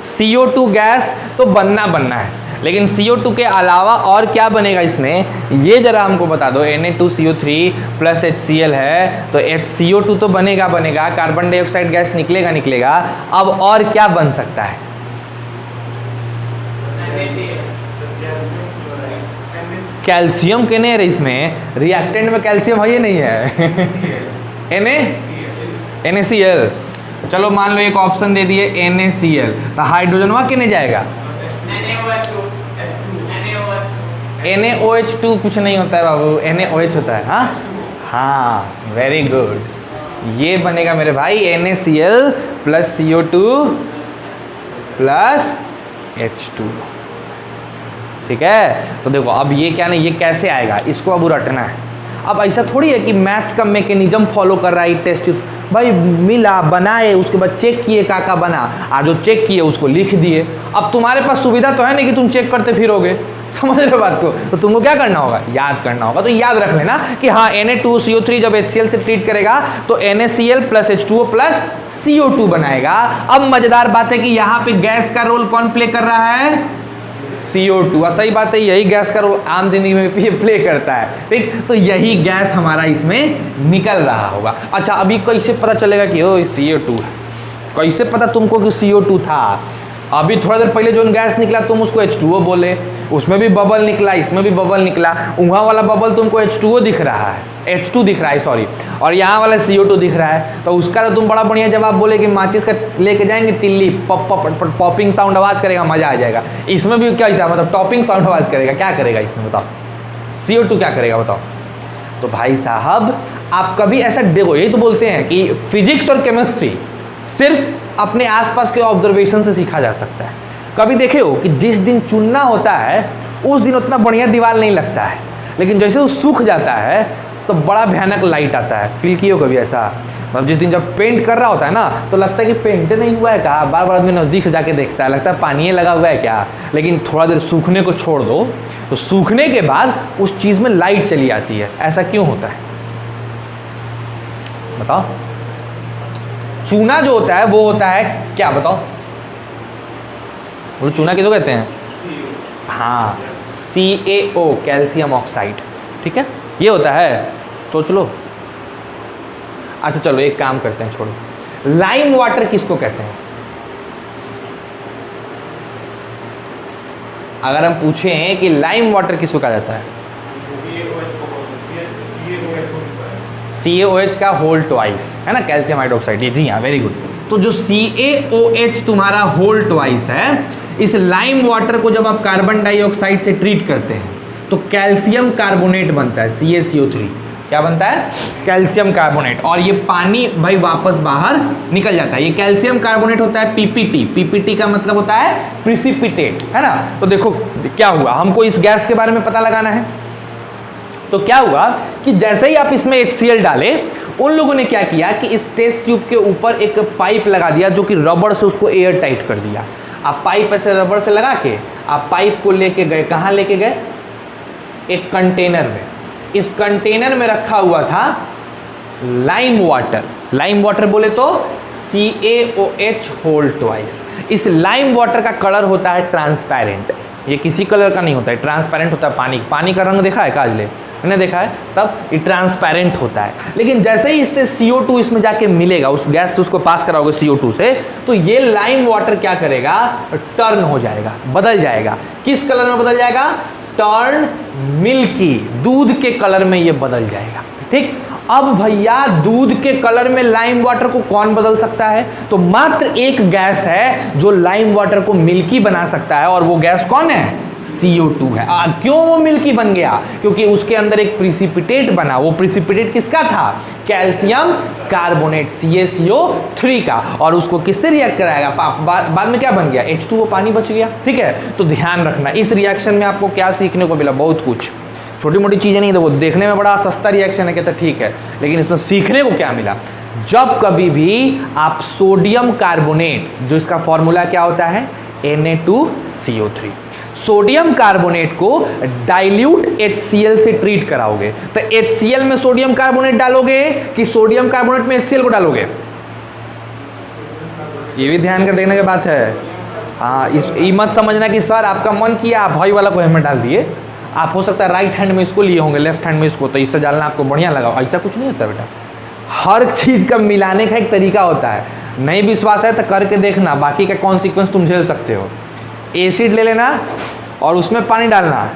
CO2 गैस तो बनना है, लेकिन CO2 के अलावा और क्या बनेगा इसमें, ये जरा हमको बता दो। Na2CO3 प्लस HCl है तो HCO2 तो बनेगा, कार्बन डाइऑक्साइड गैस निकलेगा। अब और क्या बन सकता है? कैल्शियम के नहीं, इसमें रिएक्टेंट में कैल्शियम है, ये नहीं है NaCl। चलो मान लो एक ऑप्शन दे दिए NaCl, तो हाइड्रोजन वहाँ किने जाएगा? NaOH2 कुछ नहीं होता है बाबू, NaOH होता है। हाँ वेरी गुड, ये बनेगा मेरे भाई NaCl plus CO2 plus H2। ठीक है, तो देखो अब ये क्या नहीं, ये कैसे आएगा, इसको अब रटना है। अब ऐसा थोड़ी है कि मैथ्स का मैकेनिज्म फॉलो कर रहा है टेस्ट भाई, मिला बनाए उसके बाद चेक किए का बना, और जो चेक किए उसको लिख दिए। अब तुम्हारे पास सुविधा तो है नहीं कि तुम चेक करते फिरोगे, समझ रहे हो बात को? तो तुमको क्या करना होगा, याद करना होगा। तो याद रख लेना कि हाँ Na2CO3 जब HCl से ट्रीट करेगा तो NaCl plus H2O plus CO2 बनाएगा। अब मजेदार बात है कि यहाँ पे गैस का रोल कौन प्ले कर रहा है? CO2। सही बात है, यही गैस का रोल आम जिंदगी में प्ले करता है। ठीक, तो यही गैस हमारा इसमें निकल रहा होगा। अच्छा अभी कैसे पता चलेगा कि ओ CO2 है? कैसे पता तुमको कि CO2 था? अभी थोड़ा देर पहले जो गैस निकला तुम उसको H2O बोले, उसमें भी बबल निकला, इसमें भी बबल निकला, वहाँ वाला बबल तुमको H2O दिख रहा है, H2 दिख रहा है सॉरी, और यहाँ वाला CO2 दिख रहा है। तो उसका तो तुम बड़ा बढ़िया जवाब बोले कि माचिस का लेके जाएंगे तिल्ली पॉप पॉप पॉपिंग साउंड आवाज़ करेगा, मज़ा आ जाएगा। इसमें भी क्या हिसाब, मतलब टॉपिंग साउंड आवाज़ करेगा, क्या करेगा इसमें बताओ? CO2 क्या करेगा बताओ? तो भाई साहब आप कभी ऐसा देखो, यही तो बोलते हैं कि फिजिक्स और केमिस्ट्री सिर्फ अपने आसपास के ऑब्जर्वेशन से सीखा जा सकता है। कभी देखे हो कि जिस दिन चुनना होता है उस दिन उतना बढ़िया दीवार नहीं लगता है, लेकिन जैसे वो सूख जाता है तो बड़ा भयानक लाइट आता है। फील किए हो कभी ऐसा? मतलब जिस दिन जब पेंट कर रहा होता है ना तो लगता है कि पेंट नहीं हुआ है क्या, बार बार आदमी नज़दीक से जाके देखता है, लगता है पानी लगा हुआ है क्या। लेकिन थोड़ा देर सूखने को छोड़ दो तो सूखने के बाद उस चीज़ में लाइट चली आती है। ऐसा क्यों होता है बताओ? चूना जो होता है वो होता है क्या बताओ? वो चूना किसको कहते हैं? हाँ, CaO, कैल्शियम ऑक्साइड। ठीक है, ये होता है, सोच लो। अच्छा चलो एक काम करते हैं, छोड़ो। लाइम वाटर किसको कहते हैं? अगर हम पूछें कि लाइम वाटर किसको कहा जाता है? CaOH का होल ट्वाइस है ना, कैल्शियम हाइड्रोक्साइड। ये जी हाँ, वेरी गुड। तो जो CaOH तुम्हारा होल ट्वाइस है, इस लाइम वाटर को जब आप कार्बन डाइऑक्साइड से ट्रीट करते हैं तो कैल्शियम कार्बोनेट बनता है, CaCO3। क्या बनता है? Calcium carbonate. और ये पानी भाई वापस बाहर निकल जाता है। ये कैल्शियम कार्बोनेट होता है PPT। PPT का मतलब होता है प्रिसिपिटेट, है ना। तो देखो क्या हुआ, हमको इस गैस के बारे में पता लगाना है। तो क्या हुआ कि जैसे ही आप इसमें HCl डाले, उन लोगों ने क्या किया कि इस टेस्ट ट्यूब के ऊपर एक पाइप लगा दिया जो कि रबड़ से उसको एयर टाइट कर दिया। आप पाइप ऐसे रबड़ से लगा के आप पाइप को लेके गए, कहाँ लेके गए? एक कंटेनर में। इस कंटेनर में रखा हुआ था लाइम वाटर। लाइम वाटर बोले तो CaOH होल ट्वाइस। इस लाइम वाटर का कलर होता है ट्रांसपेरेंट। ये किसी कलर का नहीं होता है, ट्रांसपेरेंट होता है। पानी का रंग देखा है काजले? मैंने देखा है, तब ये ट्रांसपेरेंट होता है। लेकिन जैसे ही इससे CO2 इसमें जाके मिलेगा, उस गैस से उसको पास कराओगे CO2 से, तो ये लाइम वाटर क्या करेगा? टर्न हो जाएगा, बदल जाएगा। किस कलर में बदल जाएगा? टर्न मिल्की, दूध के कलर में ये बदल जाएगा। ठीक, अब भैया दूध के कलर में लाइम वाटर को कौन बदल सकता है? तो मात्र एक गैस है जो लाइम वाटर को मिल्की बना सकता है, और वो गैस कौन है? CO2 है। क्यों वो मिल्की बन गया? क्योंकि उसके अंदर एक प्रिसिपिटेट बना। वो प्रिसिपिटेट किसका था? कैल्शियम कार्बोनेट, CaCO3 का। और उसको किससे रिएक्ट कराएगा? बाद में क्या बन गया? H2O, पानी बच गया। ठीक है, तो ध्यान रखना इस रिएक्शन में आपको क्या सीखने को मिला? बहुत कुछ, छोटी मोटी चीजें नहीं। देखो देखने में बड़ा सस्ता रिएक्शन है, कहता ठीक है, लेकिन इसमें सीखने को क्या मिला? जब कभी भी आप सोडियम कार्बोनेट, जो इसका फॉर्मूला क्या होता है? Na2CO3, सोडियम कार्बोनेट को डाइल्यूट HCl से ट्रीट कराओगे, तो HCl में सोडियम कार्बोनेट डालोगे कि सोडियम कार्बोनेट में HCl को डालोगे? ये भी ध्यान कर देखने की बात है। हाँ, ये मत समझना कि सर आपका मन किया आप भाई वाला को हमें डाल दिए। आप हो सकता है राइट हैंड में इसको लिए होंगे, लेफ्ट हैंड में इसको, तो इससे डालना आपको बढ़िया लगा। ऐसा कुछ नहीं होता बेटा, हर चीज़ का मिलाने का एक तरीका होता है। नहीं विश्वास है तो करके देखना, बाकी का कॉन्सिक्वेंस तुम झेल सकते हो। एसिड ले लेना और उसमें पानी डालना,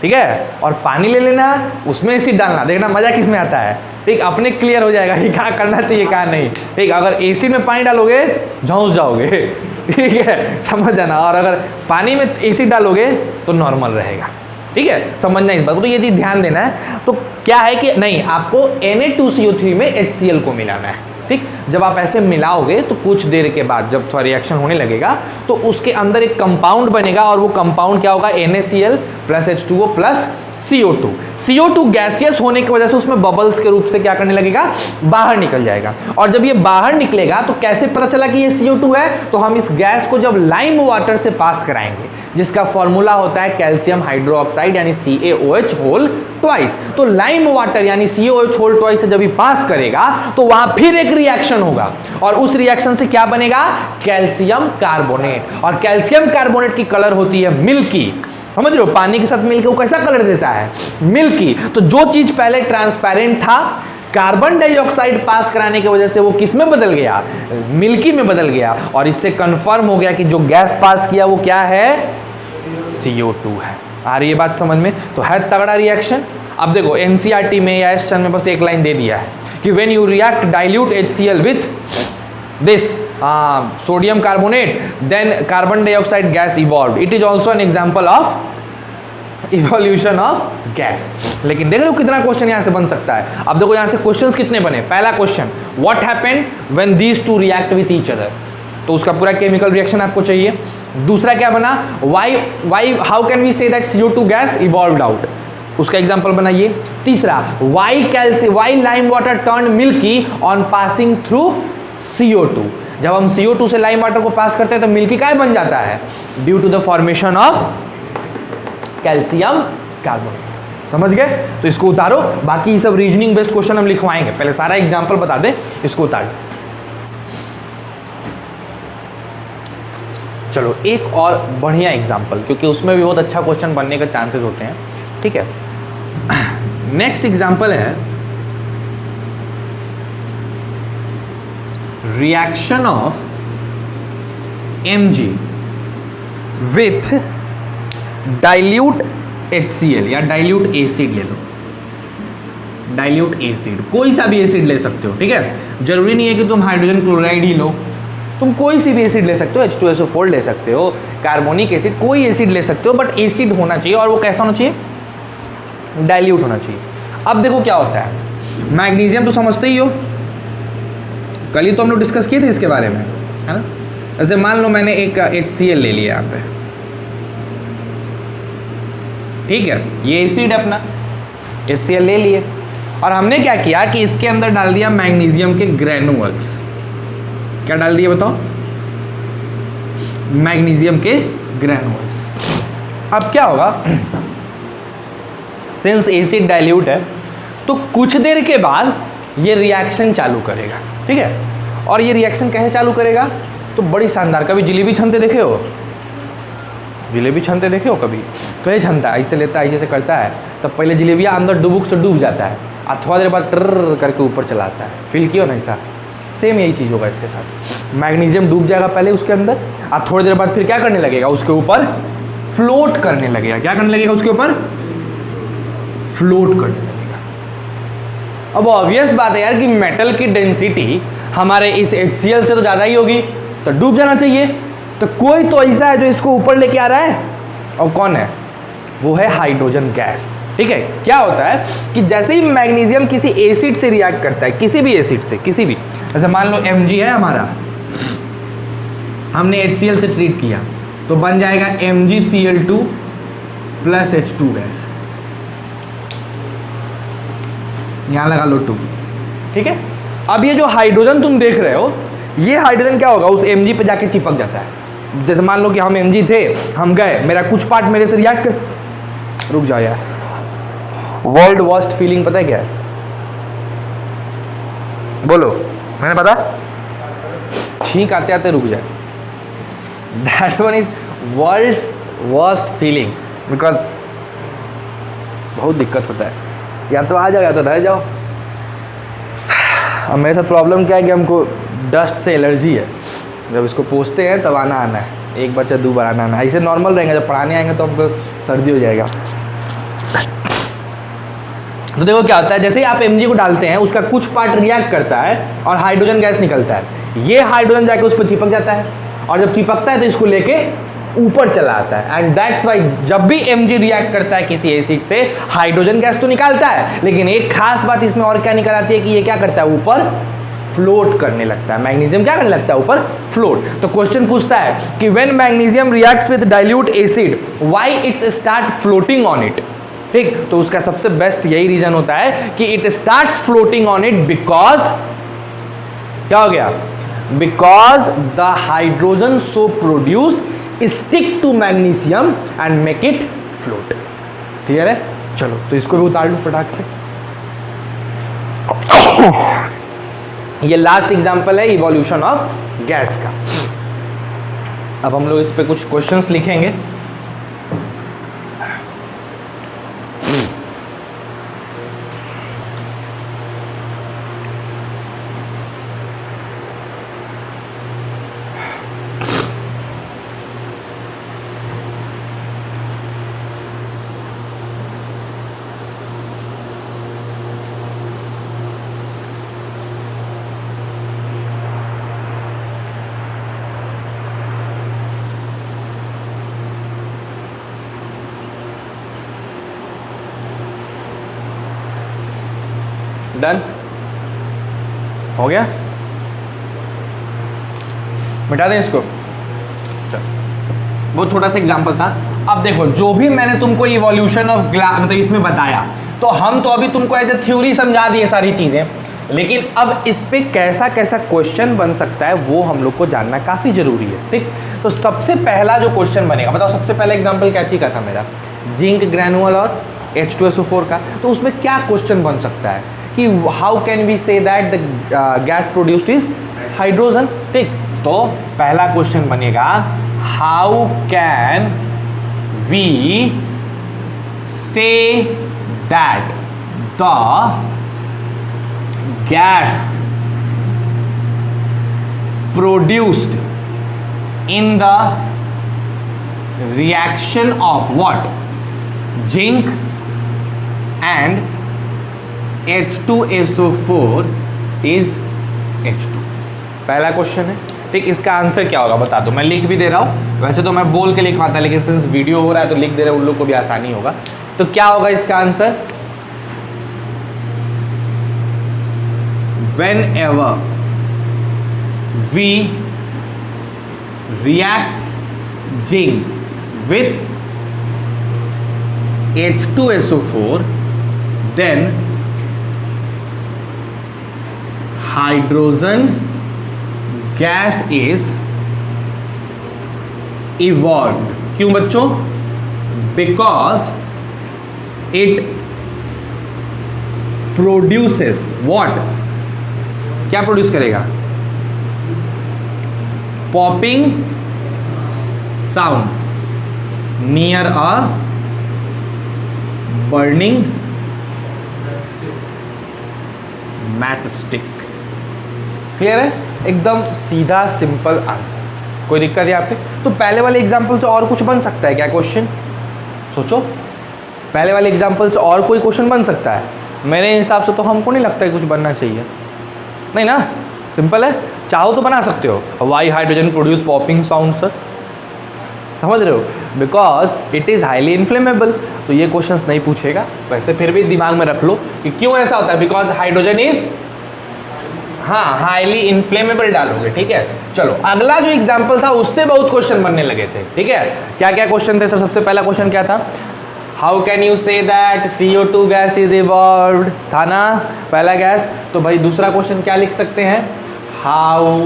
ठीक है, और पानी ले लेना उसमें एसिड डालना, देखना मज़ा किस में आता है। ठीक, अपने क्लियर हो जाएगा कि क्या करना चाहिए क्या नहीं। ठीक, अगर एसिड में पानी डालोगे झौंस जाओगे, ठीक है, समझ जाना। और अगर पानी में एसिड डालोगे तो नॉर्मल रहेगा। ठीक है, समझना इस बात को। तो ये चीज़ ध्यान देना है। तो क्या है कि नहीं, आपको Na2CO3 में HCl को मिलाना है। ठीक, जब आप ऐसे मिलाओगे तो कुछ देर के बाद जब थोड़ा रिएक्शन होने लगेगा तो उसके अंदर एक कंपाउंड बनेगा, और वो कंपाउंड क्या होगा? NaCl plus H2O plus CO2। CO2 gaseous होने की वजह से उसमें बबल्स के रूप से क्या करने लगेगा? बाहर निकल जाएगा। और जब ये बाहर निकलेगा तो कैसे पता चला कि ये CO2 है? तो हम इस गैस को जब लाइम वाटर से पास कराएंगे, जिसका फॉर्मूला होता है कैल्शियम हाइड्रोक्साइड यानी CaOH होल ट्वाइस। तो लाइम वाटर यानी CaOH होल ट्वाइस से जब ये पास करेगा तो वहां फिर एक रिएक्शन होगा, और उस रिएक्शन से क्या बनेगा? Calcium carbonate. और कैल्शियम कार्बोनेट की कलर होती है मिल्की। समझ रहे हो? पानी के साथ मिलकर वो कैसा कलर देता है? मिल्की। तो जो चीज पहले ट्रांसपेरेंट था, कार्बन डाइऑक्साइड पास कराने की वजह से वो किस में बदल गया? मिल्की में बदल गया। और इससे कंफर्म हो गया कि जो गैस पास किया वो क्या है? CO2 है। आ रही है बात समझ में? तो है तगड़ा रिएक्शन। अब देखो NCERT में या एस में बस एक लाइन दे दिया है कि when you react dilute HCl with this sodium carbonate, then carbon dioxide gas evolved. It is also an example of evolution of gas. लेकिन देख रहे हो कितना क्वेश्चन यहां से बन सकता है। अब देखो यहां से क्वेश्चंस कितने बने। पहला question, what happened when these two react with each other, तो उसका पूरा केमिकल रिएक्शन आपको चाहिए। दूसरा क्या बना, why how can we say that CO2 gas evolved out, उसका एग्जांपल बनाइए। तीसरा, why lime water turn milky on passing through CO2, जब हम CO2 से लाइम वाटर को पास करते हैं तो मिल्की काय बन जाता है, due to the formation of calcium carbonate. समझ गए? तो इसको उतारो, बाकी सब रीजनिंग बेस्ड क्वेश्चन हम लिखवाएंगे, पहले सारा एग्जांपल बता दें, इसको उतार। चलो एक और बढ़िया एग्जांपल, क्योंकि उसमें भी बहुत अच्छा क्वेश्चन बनने का चांसेस होते हैं, ठीक है। नेक्स्ट एग्जांपल है reaction of Mg with dilute HCl या डाइल्यूट एसिड ले लो, डाइल्यूट एसिड, कोई सा भी एसिड ले सकते हो, ठीक है। जरूरी नहीं है कि तुम हाइड्रोजन क्लोराइड ही लो, तुम कोई सी भी एसिड ले सकते हो, H2SO4 ले सकते हो, कार्बोनिक एसिड, कोई एसिड ले सकते हो, बट एसिड होना चाहिए और वो कैसा होना चाहिए, डाइल्यूट होना चाहिए। अब देखो क्या होता है, मैग्नीशियम तो समझते ही हो, कल ही तो हम लोग डिस्कस किए थे इसके बारे में, है ना। जैसे मान लो मैंने एक HCl ले लिया यहाँ पे, ठीक है, ये एसिड है अपना, HCl ले लिए, और हमने क्या किया कि इसके अंदर डाल दिया मैग्नीशियम के ग्रेनुअल्स। क्या डाल दिया बताओ, मैग्नीशियम के ग्रेनुअल्स। अब क्या होगा, सिंस एसिड डाइल्यूट है तो कुछ देर के बाद ये रिएक्शन चालू करेगा, ठीक है। और ये रिएक्शन कैसे चालू करेगा, तो बड़ी शानदार, कभी जलेबी छनते देखे हो, जलेबी छनते देखे हो कभी, कैसे छनता है, ऐसे लेता है, ऐसे करता है, तब पहले जलेबिया अंदर डुबुक से डूब जाता है, और थोड़ा देर बाद ट्र करके ऊपर चलाता है, फील किया ना ऐसा, सेम यही चीज़ होगा इसके साथ। मैग्नीशियम डूब जाएगा पहले उसके अंदर, और थोड़ी देर बाद फिर क्या करने लगेगा, उसके ऊपर फ्लोट करने लगेगा। क्या करने लगेगा, उसके ऊपर फ्लोट करने लगेगा। अब ऑब्वियस बात है यार कि मेटल की डेंसिटी हमारे इस HCl से तो ज़्यादा ही होगी, तो डूब जाना चाहिए। तो कोई तो ऐसा है जो इसको ऊपर लेके आ रहा है, और कौन है, वो है हाइड्रोजन गैस, ठीक है। क्या होता है कि जैसे ही मैग्नीशियम किसी एसिड से रिएक्ट करता है, किसी भी एसिड से, किसी भी, जैसे मान लो Mg है हमारा, हमने HCl से ट्रीट किया, तो बन जाएगा MgCl2 प्लस H2 गैस, यहां लगा लो 2, ठीक है। अब ये जो हाइड्रोजन तुम देख रहे हो, ये हाइड्रोजन क्या होगा, उस Mg पे जाके चिपक जाता है। जैसे मान लो कि हम Mg थे, हम गए, मेरा कुछ पार्ट मेरे से रिएक्ट कर, रुक जाओ यार, वर्ल्ड वर्स्ट फीलिंग पता है क्या है, बोलो, मैंने पता, छींक आते आते रुक जाए, that one is world's worst feeling, because बहुत दिक्कत होता है, या तो आ जाओ या तो रह जाओ। अब मेरे साथ प्रॉब्लम क्या है कि हमको डस्ट से एलर्जी है, जब इसको पोंछते हैं तब आना है, एक बच्चा 2 बार आना है, ऐसे नॉर्मल रहेंगे, जब पढ़ाने आएंगे तो हमको सर्दी हो जाएगा। तो देखो क्या होता है, जैसे ही आप Mg को डालते हैं, उसका कुछ पार्ट रिएक्ट करता है और हाइड्रोजन गैस निकलता है, ये हाइड्रोजन जाके उस पर चिपक जाता है, और जब चिपकता है तो इसको लेके ऊपर चला आता है। एंड दैट्स वाई जब भी Mg रिएक्ट करता है किसी एसिड से, हाइड्रोजन गैस तो निकालता है, लेकिन एक खास बात इसमें और क्या निकल आती है कि ये क्या करता है, ऊपर फ्लोट करने लगता है। मैग्नीशियम क्या करने लगता है, ऊपर फ्लोट। तो क्वेश्चन पूछता है कि when magnesium reacts with dilute acid, why it's start floating on it, ठीक। तो उसका सबसे बेस्ट यही रीजन होता है कि it starts floating on it because, क्या हो गया, because the hydrogen so produce stick to magnesium and make it float. Clear है? चलो तो इसको भी उतार लो फटाक से। ये लास्ट एग्जांपल है इवोल्यूशन ऑफ गैस का। अब हम लोग इस पे कुछ क्वेश्चंस लिखेंगे। डन हो गया, मिटा दें इसको। चल, बहुत छोटा सा एग्जांपल था। अब देखो, जो भी मैंने तुमको इवोल्यूशन ऑफ ग्लास मतलब इसमें बताया, तो हम तो अभी तुमको एज ए थ्योरी समझा दिए सारी चीजें, लेकिन अब इस पे कैसा कैसा क्वेश्चन बन सकता है वो हम लोग को जानना काफी जरूरी है। ठीक, तो सबसे पहला जो क्वेश्चन बनेगा, बताओ सबसे पहला एग्जांपल क्या चीज का था मेरा, जिंक ग्रैनुअल और H2SO4 का। तो उसमें क्या क्वेश्चन बन सकता है कि how can we say that the gas produced is hydrogen. ठीक, तो पहला क्वेश्चन बनेगा, how can we say that the gas produced in the reaction of what, zinc and H2SO4 is H2। पहला क्वेश्चन है। ठीक, इसका आंसर क्या होगा बता दो। मैं लिख भी दे रहा हूं, वैसे तो मैं बोल के लिखवाता, लेकिन सिंस वीडियो हो रहा है तो लिख दे रहे, उन लोग को भी आसानी होगा। तो क्या होगा इसका answer, whenever we react zinc with H2SO4, then hydrogen gas is evolved। क्यों बच्चों? Because it produces what? क्या प्रोड्यूस करेगा? Popping sound near a burning matchstick. Clear है? एकदम सीधा सिंपल आंसर, कोई दिक्कत है आपके? तो पहले वाले एग्जाम्पल से और कुछ बन सकता है क्या क्वेश्चन? सोचो, पहले वाले एग्जाम्पल से और कोई क्वेश्चन बन सकता है? मेरे हिसाब से तो हमको नहीं लगता है कुछ बनना चाहिए, नहीं ना, सिंपल है। चाहो तो बना सकते हो, Y hydrogen produce popping sound sir, समझ रहे हो? Because it is highly inflammable. तो ये क्वेश्चंस नहीं पूछेगा, वैसे फिर भी दिमाग में रख लो कि क्यों ऐसा होता है, बिकॉज हाइड्रोजन इज, हाँ, हाईली इन्फ्लेमेबल डालोगे। ठीक है, चलो अगला जो एग्जाम्पल था उससे बहुत क्वेश्चन बनने लगे थे। ठीक है, क्या क्या क्वेश्चन थे सर? सबसे पहला क्वेश्चन क्या था, हाउ कैन यू से that CO2 gas is evolved, था ना पहला गैस। तो भाई दूसरा क्वेश्चन क्या लिख सकते हैं, how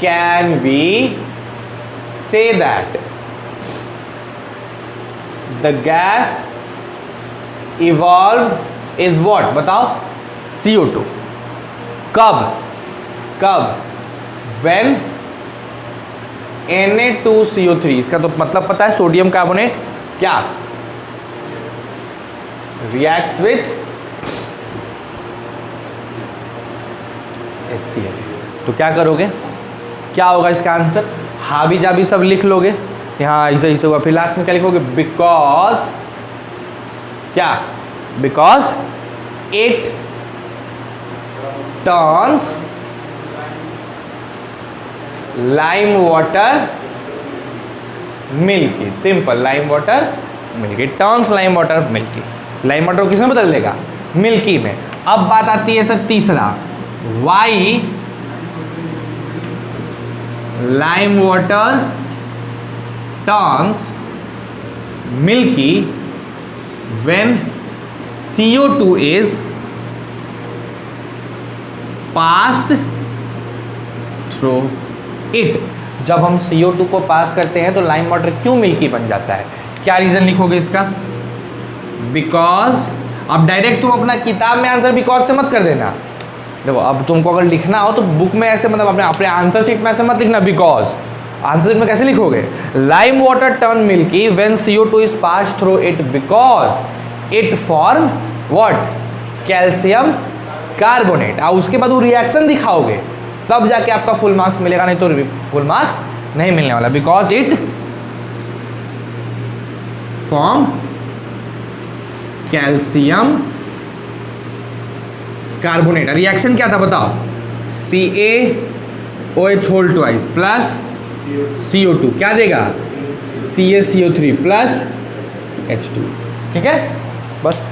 can we say that the gas evolve is what, बताओ, CO2। कब कब, व्हेन Na2CO3, इसका तो मतलब पता है, सोडियम कार्बोनेट क्या reacts with HCl। तो क्या करोगे, क्या होगा इसका आंसर? हावी जावी सब लिख लोगे, यहाँ ऐसे ऐसे हुआ, फिर लास्ट में क्या लिखोगे, बिकॉज क्या, because it turns lime water milky. Simple, lime water milky, turns lime water milky. Lime water को किसमें बदल देगा, मिल्की में। अब बात आती है सर तीसरा, why lime water turns milky when CO2 is passed through it. जब हम CO2 को पास करते हैं तो लाइम वाटर क्यों मिल्की बन जाता है? क्या रीजन लिखोगे इसका? बिकॉज। अब डायरेक्ट तुम अपना किताब में आंसर बिकॉज से मत कर देना। देखो, अब तुमको अगर लिखना हो तो बुक में ऐसे, मतलब अपने आंसर शीट में ऐसे मत लिखना बिकॉज। आंसर शीट में कैसे लिखोगे, lime water turn milky when CO2 is pass through it because it form what, calcium carbonate. और उसके बाद वो रिएक्शन दिखाओगे तब जाके आपका फुल मार्क्स मिलेगा, नहीं तो फुल मार्क्स नहीं मिलने वाला। Because it form calcium carbonate. Reaction क्या था बताओ, CaOH whole twice plus CO2 क्या देगा, CaCO3 प्लस H2। ठीक है, बस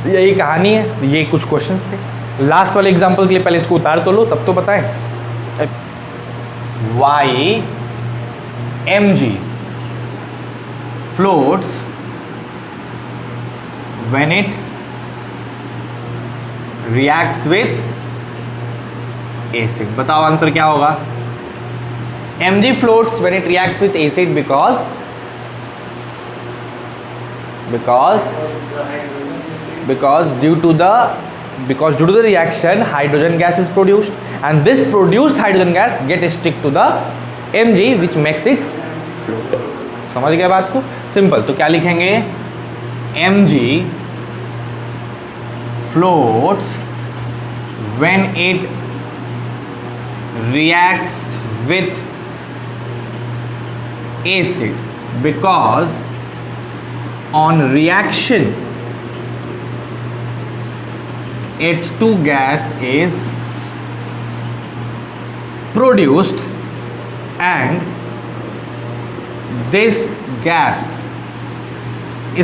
यही कहानी है, ये कुछ क्वेश्चंस थे। लास्ट वाले एग्जाम्पल के लिए पहले इसको उतार तो लो, तब तो बताएं। Why M G floats when it reacts with acid। बताओ आंसर क्या होगा? Mg floats when it reacts with acid because due to the reaction hydrogen gas is produced, and this produced hydrogen gas get stick to the Mg which makes it float। समझ गए बात को? Simple. तो क्या लिखेंगे? Mg floats when it reacts with acid because on reaction H2 gas is produced and this gas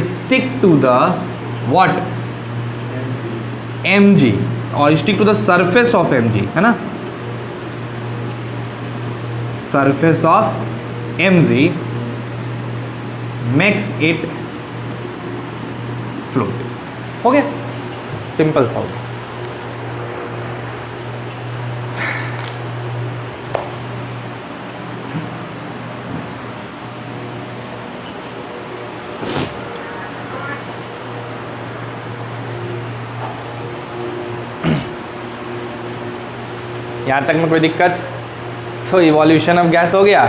stick to the what? Mg, और stick to the surface of Mg, है ना? Surface of Mg makes it float। हो गया, simple सा हो गया। यहाँ तक में कोई दिक्कत? तो इवोल्यूशन ऑफ गैस हो गया।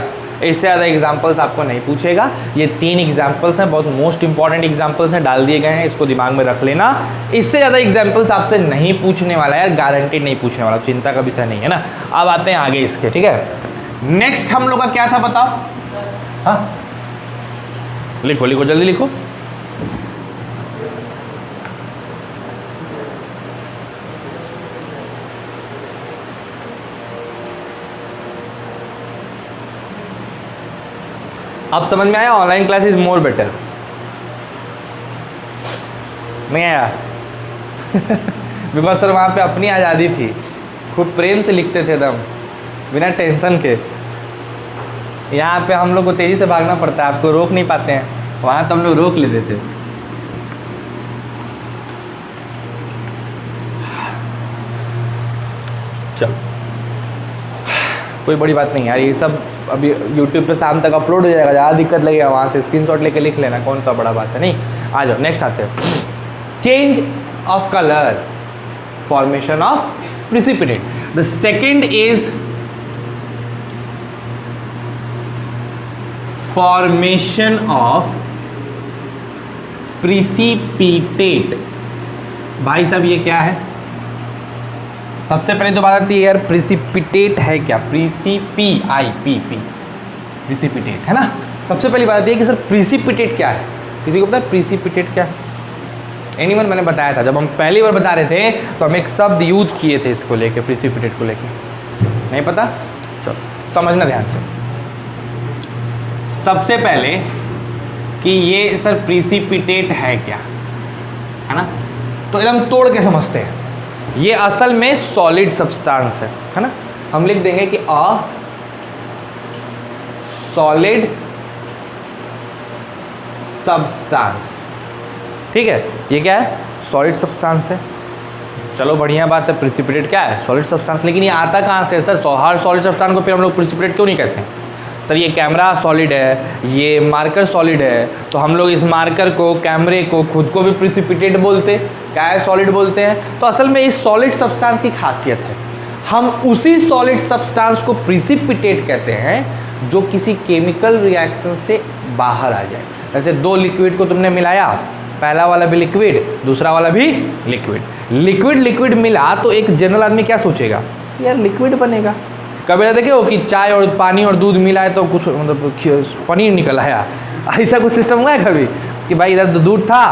इससे ज़्यादा एग्जाम्पल्स आपको नहीं पूछेगा। ये 3 एग्जाम्पल्स हैं, बहुत मोस्ट इंपॉर्टेंट एग्जाम्पल्स हैं, डाल दिए गए हैं, इसको दिमाग में रख लेना। इससे ज़्यादा एग्जाम्पल्स आपसे नहीं पूछने वाला है, गारंटी नहीं पूछने वाला, चिंता का विषय नहीं है ना। अब आते हैं आगे इसके, ठीक है। नेक्स्ट हम लोग का क्या था बताओ? हाँ लिखो लिखो जल्दी लिखो। अब समझ में आया? Online class is more better. नहीं आया? बिकॉज सर वहाँ पे अपनी आज़ादी थी, खूब प्रेम से लिखते थे एकदम बिना टेंशन के। यहाँ पे हम लोग को तेज़ी से भागना पड़ता है, आपको रोक नहीं पाते हैं। वहाँ तो हम लोग रोक लेते थे। चल कोई बड़ी बात नहीं यार, ये सब अभी YouTube पे शाम तक अपलोड हो जाएगा, ज़्यादा दिक्कत लगेगा, वहाँ से स्क्रीनशॉट लेके लिख लेना, कौन सा बड़ा बात है। नहीं, आ जाओ नेक्स्ट आते हैं। Change of colour, formation of precipitate. The second is formation of precipitate. भाई साहब ये क्या है? सबसे पहले तो बात आती है यार, प्रिसिपिटेट है क्या? प्रिसिपिटेट है ना। सबसे पहली बात आती है कि सर प्रिसिपिटेट क्या है? किसी को पता है प्रिसिपिटेट क्या है? एनीवन? मैंने बताया था जब हम पहली बार बता रहे थे तो हम एक शब्द यूज किए थे इसको लेके, प्रिसिपिटेट को लेके। नहीं पता? चलो समझना ध्यान से। सबसे पहले कि ये सर प्रिसिपिटेट है क्या, है ना, तो एकदम तोड़ के समझते हैं। ये असल में सॉलिड सब्सटेंस है ना। हम लिख देंगे कि अ सॉलिड सब्सटेंस, ठीक है। ये क्या है? सॉलिड सब्सटेंस है। चलो बढ़िया बात है। प्रिसिपिटेट क्या है? Solid substance. लेकिन ये आता कहाँ से सर? हर सॉलिड सब्सटेंस को फिर हम लोग प्रिसिपिटेट क्यों नहीं कहते हैं? सर ये कैमरा सॉलिड है, ये मार्कर सॉलिड है, तो हम लोग इस मार्कर को, कैमरे को, खुद को भी प्रिसिपिटेट बोलते, क्या है? सॉलिड बोलते हैं। तो असल में इस सॉलिड सब्सटेंस की खासियत है, हम उसी सॉलिड सब्सटेंस को प्रिसिपिटेट कहते हैं जो किसी केमिकल रिएक्शन से बाहर आ जाए। जैसे 2 लिक्विड को तुमने मिलाया, पहला वाला भी लिक्विड, दूसरा वाला भी लिक्विड लिक्विड मिला, तो एक जनरल आदमी क्या सोचेगा? यार लिक्विड बनेगा। कभी देखे हो कि चाय और पानी और दूध मिला है तो कुछ मतलब पनीर निकल आया? ऐसा कुछ सिस्टम हुआ है कभी कि भाई इधर दूध था,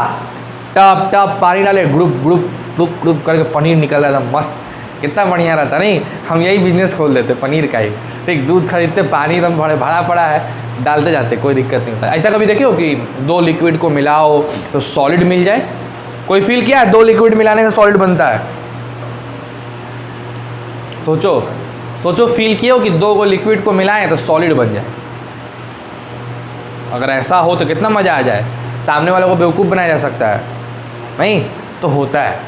टप टप पानी डाले, ग्रुप ग्रुप ग्रुप ग्रुप करके पनीर निकल रहा था, मस्त, कितना बढ़िया रहता। नहीं, हम यही बिजनेस खोल देते पनीर का ही, ठीक। दूध खरीदते, पानी एकदम भरा पड़ा है, डालते जाते, कोई दिक्कत नहीं होता। ऐसा कभी देखे हो कि 2 लिक्विड को मिलाओ तो सॉलिड मिल जाए? कोई फील किया है 2 लिक्विड मिलाने से सॉलिड बनता है? सोचो सोचो, फील किया हो कि दो को लिक्विड को मिलाएं तो सॉलिड बन जाए। अगर ऐसा हो तो कितना मज़ा आ जाए, सामने वाले को बेवकूफ़ बनाया जा सकता है नहीं? तो होता है,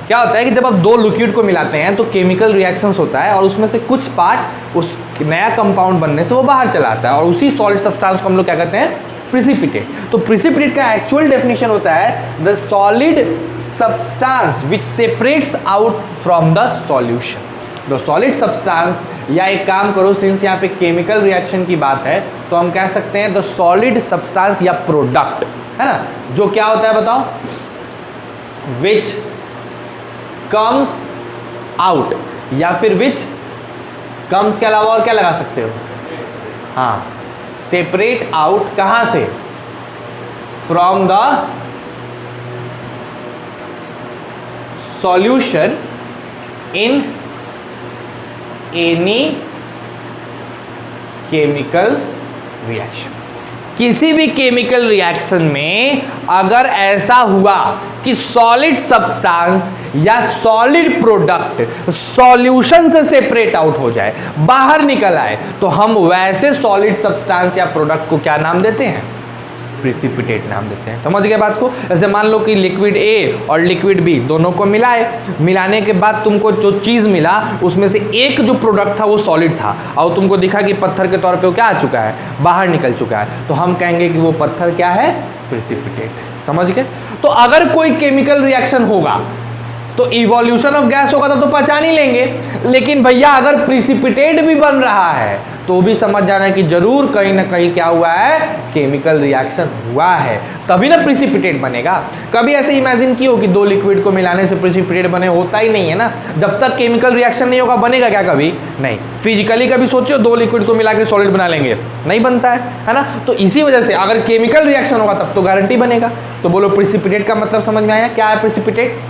क्या होता है कि जब आप दो लिक्विड को मिलाते हैं तो केमिकल रिएक्शंस होता है और उसमें से कुछ पार्ट उस नया कंपाउंड बनने से वो बाहर चला आता है और उसी सॉलिड सब्सटेंस को हम लोग क्या कहते हैं? प्रिसिपिटेट। तो प्रिसिपिटेट का एक्चुअल डेफिनेशन होता है the solid substance which separates out from the solution. The solid substance, या एक काम करो, सिंस यहाँ पे केमिकल रिएक्शन की बात है तो हम कह सकते हैं द सॉलिड सब्सटेंस या प्रोडक्ट, है ना, जो क्या होता है बताओ? विच कम्स आउट, या फिर विच कम्स के अलावा और क्या लगा सकते हो? हाँ, सेपरेट आउट, कहां से? From the solution in any chemical reaction. किसी भी केमिकल रिएक्शन में अगर ऐसा हुआ कि सॉलिड सब्सटेंस या सॉलिड प्रोडक्ट सॉल्यूशन से सेपरेट आउट हो जाए, बाहर निकल आए, तो हम वैसे सॉलिड सब्सटेंस या प्रोडक्ट को क्या नाम देते हैं? प्रिसिपिटेट नाम देते हैं। समझ गए बात को? जैसे मान लो कि लिक्विड ए और लिक्विड बी दोनों को मिलाने के बाद तुमको जो चीज़ मिला उसमें से एक जो प्रोडक्ट था वो सॉलिड था और तुमको दिखा कि पत्थर के तौर पे वो क्या आ चुका है? बाहर निकल चुका है, तो हम कहेंगे कि वो पत्थर क्या है? प्रिसिपिटेट। समझ गए? तो अगर कोई केमिकल रिएक्शन होगा तो इवोल्यूशन ऑफ गैस होगा तो पहचान ही लेंगे, लेकिन भैया अगर प्रिसिपिटेट भी बन रहा है तो भी समझ जाना कि जरूर कहीं ना कहीं क्या हुआ है? केमिकल रिएक्शन हुआ है, तभी ना प्रिसिपिटेट बनेगा। कभी ऐसे इमेजिन किया हो कि दो लिक्विड को मिलाने से प्रिसिपिटेट बने? होता ही नहीं है ना, जब तक केमिकल रिएक्शन नहीं होगा बनेगा क्या? कभी नहीं। फिजिकली कभी सोचो दो लिक्विड को मिला के सॉलिड बना लेंगे, नहीं बनता है ना? तो इसी वजह से अगर केमिकल रिएक्शन होगा तब तो गारंटी बनेगा। तो बोलो प्रिसिपिटेट का मतलब समझ में आया? क्या है precipitate?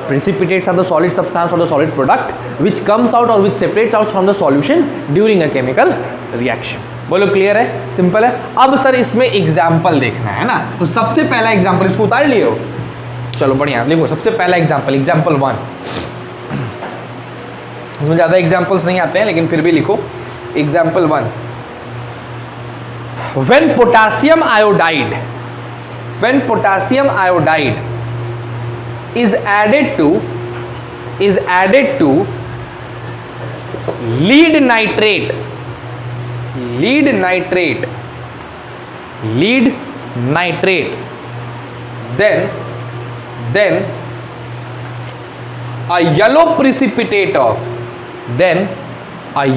Precipitates are the solid substance or the solid product which comes out or which separates out from the solution during a chemical reaction. बोलो क्लियर है? सिंपल है। अब सर इसमें एग्जाम्पल देखना है ना, तो सबसे पहला एग्जाम्पल इसको उतार लिए हो? चलो बढ़िया, देखो सबसे पहला एग्जाम्पल, एग्जाम्पल 1। इसमें ज़्यादा एग्जाम्पल्स नहीं आते हैं लेकिन फिर भी लिखो। Example 1, when potassium iodide is added to lead nitrate, then a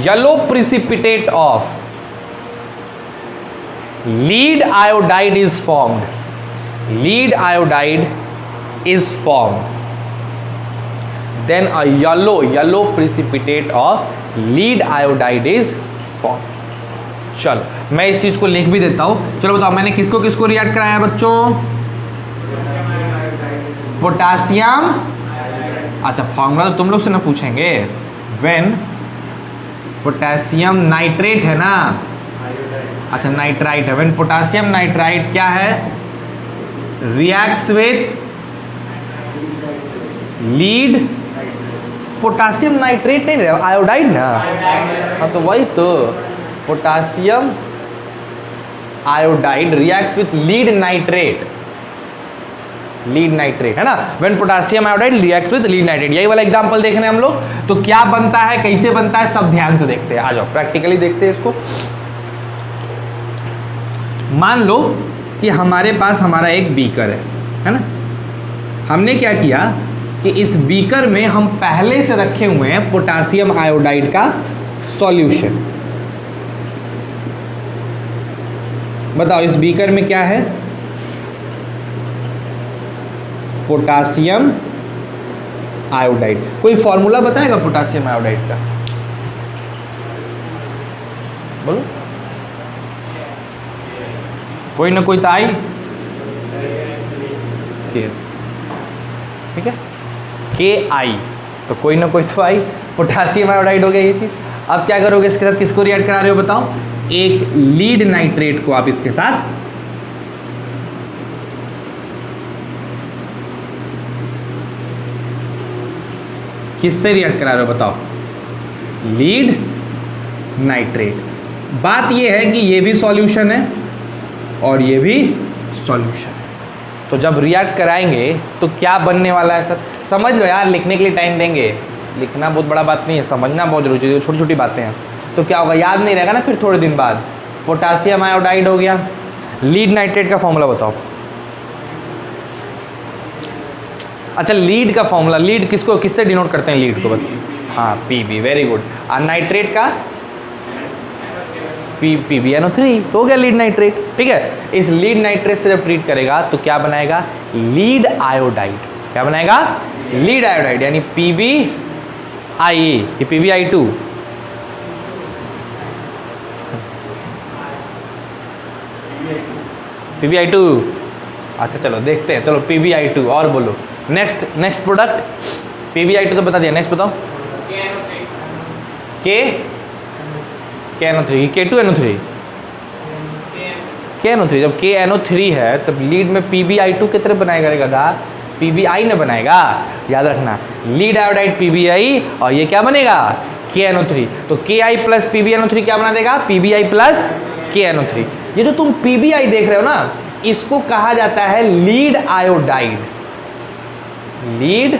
yellow precipitate of lead iodide is formed. Then a yellow precipitate of lead iodide is formed. चलो मैं इस चीज को लिख भी देता हूं। चलो बताओ मैंने किसको किसको रिएक्ट कराया बच्चों? पोटासियम, अच्छा फॉर्मूला तो तुम लोग से ना पूछेंगे। व्हेन पोटेशियम नाइट्रेट है ना, अच्छा नाइट्राइट है, व्हेन पोटेशियम नाइट्राइट क्या है? Reacts with lead, potassium nitrate नहीं रहा, आयोडाइड ना, हाँ तो वही तो, potassium iodide reacts with lead nitrate है ना। When potassium iodide reacts with lead nitrate, यही वाला एग्जांपल देखने हम लोग। तो क्या बनता है, कैसे बनता है, सब ध्यान से देखते हैं। आ जाओ प्रैक्टिकली देखते हैं इसको। मान लो कि हमारे पास हमारा एक बीकर है ना। हमने क्या किया कि इस बीकर में हम पहले से रखे हुए हैं पोटासियम आयोडाइड का सॉल्यूशन। बताओ इस बीकर में क्या है? Potassium iodide. कोई फॉर्मूला बताएगा पोटासियम आयोडाइड का? बोलो, कोई ना कोई तो आई, ठीक है, KI, तो कोई ना कोई तो आई, पोटासियम आयोडाइड हो गया ये चीज। अब क्या करोगे इसके साथ? किसको रिएक्ट करा रहे हो बताओ? एक लीड नाइट्रेट को आप इसके साथ किससे रिएक्ट करा रहे हो बताओ? Lead nitrate. बात ये है कि ये भी सॉल्यूशन है और ये भी सॉल्यूशन है, तो जब रिएक्ट कराएंगे तो क्या बनने वाला है सर? समझ लो यार, लिखने के लिए टाइम देंगे, लिखना बहुत बड़ा बात नहीं है, समझना बहुत जरूरी है, छोटी छोटी बातें हैं। तो क्या होगा, याद नहीं रहेगा ना फिर थोड़े दिन बाद। पोटासियम आयोडाइड हो गया, लीड नाइट्रेट का फॉर्मूला बताओ। अच्छा, लीड का फॉर्मूला, लीड किसको किससे डिनोट करते हैं लीड को बताओ? हाँ, पीबी, वेरी गुड। और नाइट्रेट का PbNO3, तो हो गया लीड नाइट्रेट। ठीक है, इस लीड नाइट्रेट से जब ट्रीट करेगा तो क्या बनाएगा? Lead iodide. क्या बनाएगा? लीड आयोडाइड, यानी PbI, ये PbI2, PbI2। अच्छा चलो देखते हैं, चलो PbI2 और बोलो। नेक्स्ट प्रोडक्ट PbI2 तो बता दिया, नेक्स्ट बताओ। KNO3, K2NO3, KNO3। जब KNO3 है तब लीड में PbI2 कितने बनाएगा गधा? PbI ने बनाएगा, याद रखना। लीड आयोडाइड PbI और ये क्या बनेगा? KNO3। तो Ki प्लस PbNO3 क्या बना देगा? PbI plus KNO3। ये जो तुम PbI देख रहे हो ना, इसको कहा जाता है लीड आयोडाइड। लीड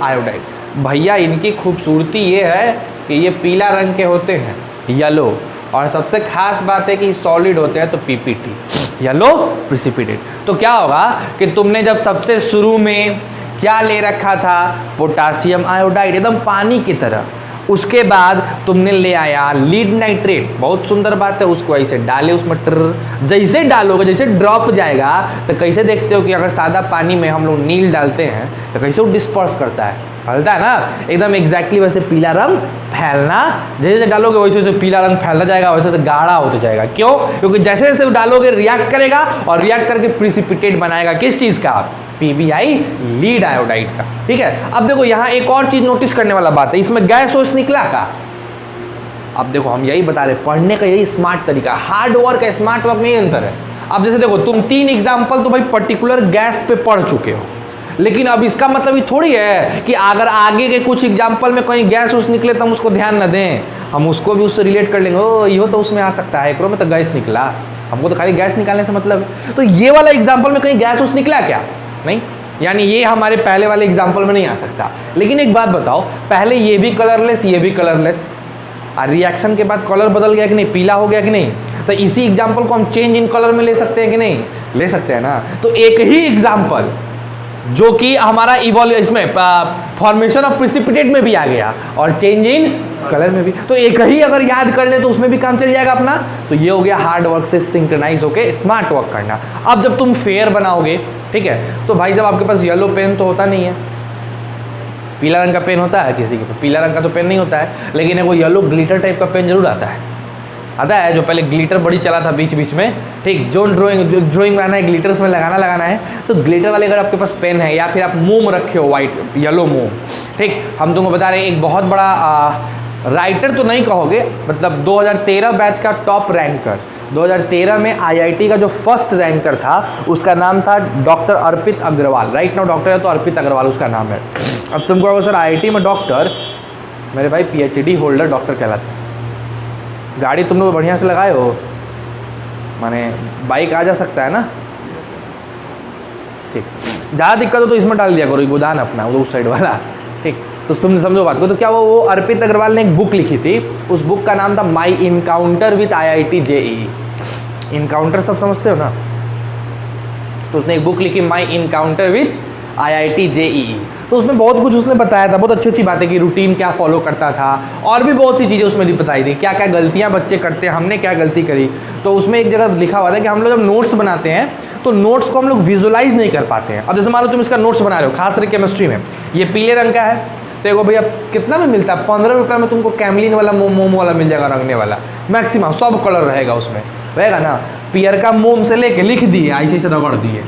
आयोडाइड भैया, इनकी खूबसूरती ये है कि ये पीला रंग के होते हैं, येलो, और सबसे खास बात है कि सॉलिड होते हैं, तो PPT, येलो प्रिसिपिटेट। तो क्या होगा कि तुमने जब सबसे शुरू में क्या ले रखा था? पोटासियम आयोडाइड, एकदम पानी की तरह। उसके बाद तुमने ले आया लीड नाइट्रेट, बहुत सुंदर बात है, उसको ऐसे डाले उसमें जैसे डालोगे, जैसे ड्रॉप जाएगा, तो कैसे देखते हो कि अगर सादा पानी में हम लोग नील डालते हैं तो कैसे वो डिस्पर्स करता है, फैलता है ना, एकदम एग्जैक्टली वैसे पीला रंग फैलना, जैसे जैसे डालोगे वैसे वैसे पीला रंग फैलता जाएगा, वैसे वैसे गाढ़ा होता जाएगा। क्यों? क्योंकि जैसे जैसे डालोगे रिएक्ट करेगा और रिएक्ट करके प्रिसिपिटेट बनाएगा। किस चीज़ का? PbI, लीड आयोडाइड का। ठीक है, अब देखो यहाँ एक और चीज नोटिस करने वाला बात है, इसमें गैस वैस निकला का? अब देखो हम यही बता रहे, पढ़ने का यही स्मार्ट तरीका, हार्ड वर्क है, स्मार्ट वर्क में ही अंतर है। अब जैसे देखो, तुम 3 एग्जाम्पल तो भाई पर्टिकुलर गैस पे पढ़ चुके हो, लेकिन अब इसका मतलब ये थोड़ी है कि अगर आगे के कुछ एग्जाम्पल में कहीं गैस उस निकले तो हम उसको ध्यान न दें, हम उसको भी उससे रिलेट कर लेंगे। ओ यो तो उसमें आ सकता है, एकरो में तो गैस निकला, हमको तो खाली गैस निकालने से मतलब है। तो ये वाला एग्जाम्पल में कहीं गैस उस निकला क्या? नहीं, यानी ये हमारे पहले वाले एग्जाम्पल में नहीं आ सकता। लेकिन एक बात बताओ, पहले ये भी कलरलेस, ये भी कलरलेस, और रिएक्शन के बाद कलर बदल गया कि नहीं, पीला हो गया कि नहीं? तो इसी एग्जाम्पल को हम चेंज इन कलर में ले सकते हैं कि नहीं? ले सकते हैं ना। तो एक ही एग्जाम्पल जो कि हमारा इसमें फॉर्मेशन ऑफ प्रिसिपिटेट में भी आ गया और चेंज इन कलर में भी, तो एक ही अगर याद कर ले तो उसमें भी काम चल जाएगा अपना। तो ये हो गया हार्ड वर्क से सिंक्रोनाइज होके स्मार्ट वर्क करना। अब जब तुम फेयर बनाओगे, ठीक है, तो भाई जब आपके पास येलो पेन तो होता नहीं है, पीला रंग का पेन होता है किसी के पास, पीला रंग का तो पेन नहीं होता है, लेकिन एक वो येलो ग्लिटर टाइप का पेन जरूर आता है जो पहले ग्लिटर बड़ी चला था बीच बीच में। ठीक, जो ड्राइंग बनाना है, ग्लिटर उसमें लगाना है, तो ग्लिटर वाले अगर आपके पास पेन है, या फिर आप मोम रखे हो, वाइट येलो मोम। ठीक, हम तुमको बता रहे हैं एक बहुत बड़ा राइटर तो नहीं कहोगे, मतलब 2013 बैच का टॉप रैंकर, 2013 में IIT का जो फर्स्ट रैंकर था उसका नाम था डॉक्टर अर्पित अग्रवाल। राइट नाउ डॉक्टर है तो अर्पित अग्रवाल उसका नाम है। अब तुमको अगर सर IIT में डॉक्टर, मेरे भाई PhD होल्डर डॉक्टर कहलाते हैं। गाड़ी तुम लोग बढ़िया से लगाए हो, माने बाइक आ जा सकता है ना। ठीक, ज़्यादा दिक्कत हो तो इसमें डाल दिया करो, गोदान अपना वो उस साइड वाला। ठीक, तो समझो बात को। तो क्या वो अर्पित अग्रवाल ने एक बुक लिखी थी, उस बुक का नाम था my encounter with IIT JEE। Encounter सब समझते हो ना, तो उसने एक बुक लिखी my encounter with IIT JEE। तो उसमें बहुत कुछ उसने बताया था, बहुत अच्छी अच्छी बातें की, रूटीन क्या फॉलो करता था, और भी बहुत सी चीज़ें उसमें भी बताई थी, क्या क्या गलतियाँ बच्चे करते हैं, हमने क्या गलती करी। तो उसमें एक जगह लिखा हुआ था कि हम लोग जब नोट्स बनाते हैं तो नोट्स को हम लोग विजुलाइज नहीं कर पाते हैं। अब जैसे मान लो तुम इसका नोट्स बना रहे हो, खास करके केमिस्ट्री में, ये पीले रंग का है, तो देखो भैया कितना में मिलता है, 15 रुपये में तुमको कैमलिन वाला मोम वाला मिल जाएगा, रंगने वाला, मैक्सिमम सब कलर रहेगा उसमें, रहेगा ना। पियर का मोम से लेके लिख दिए, ऐसे से रगड़ दिए।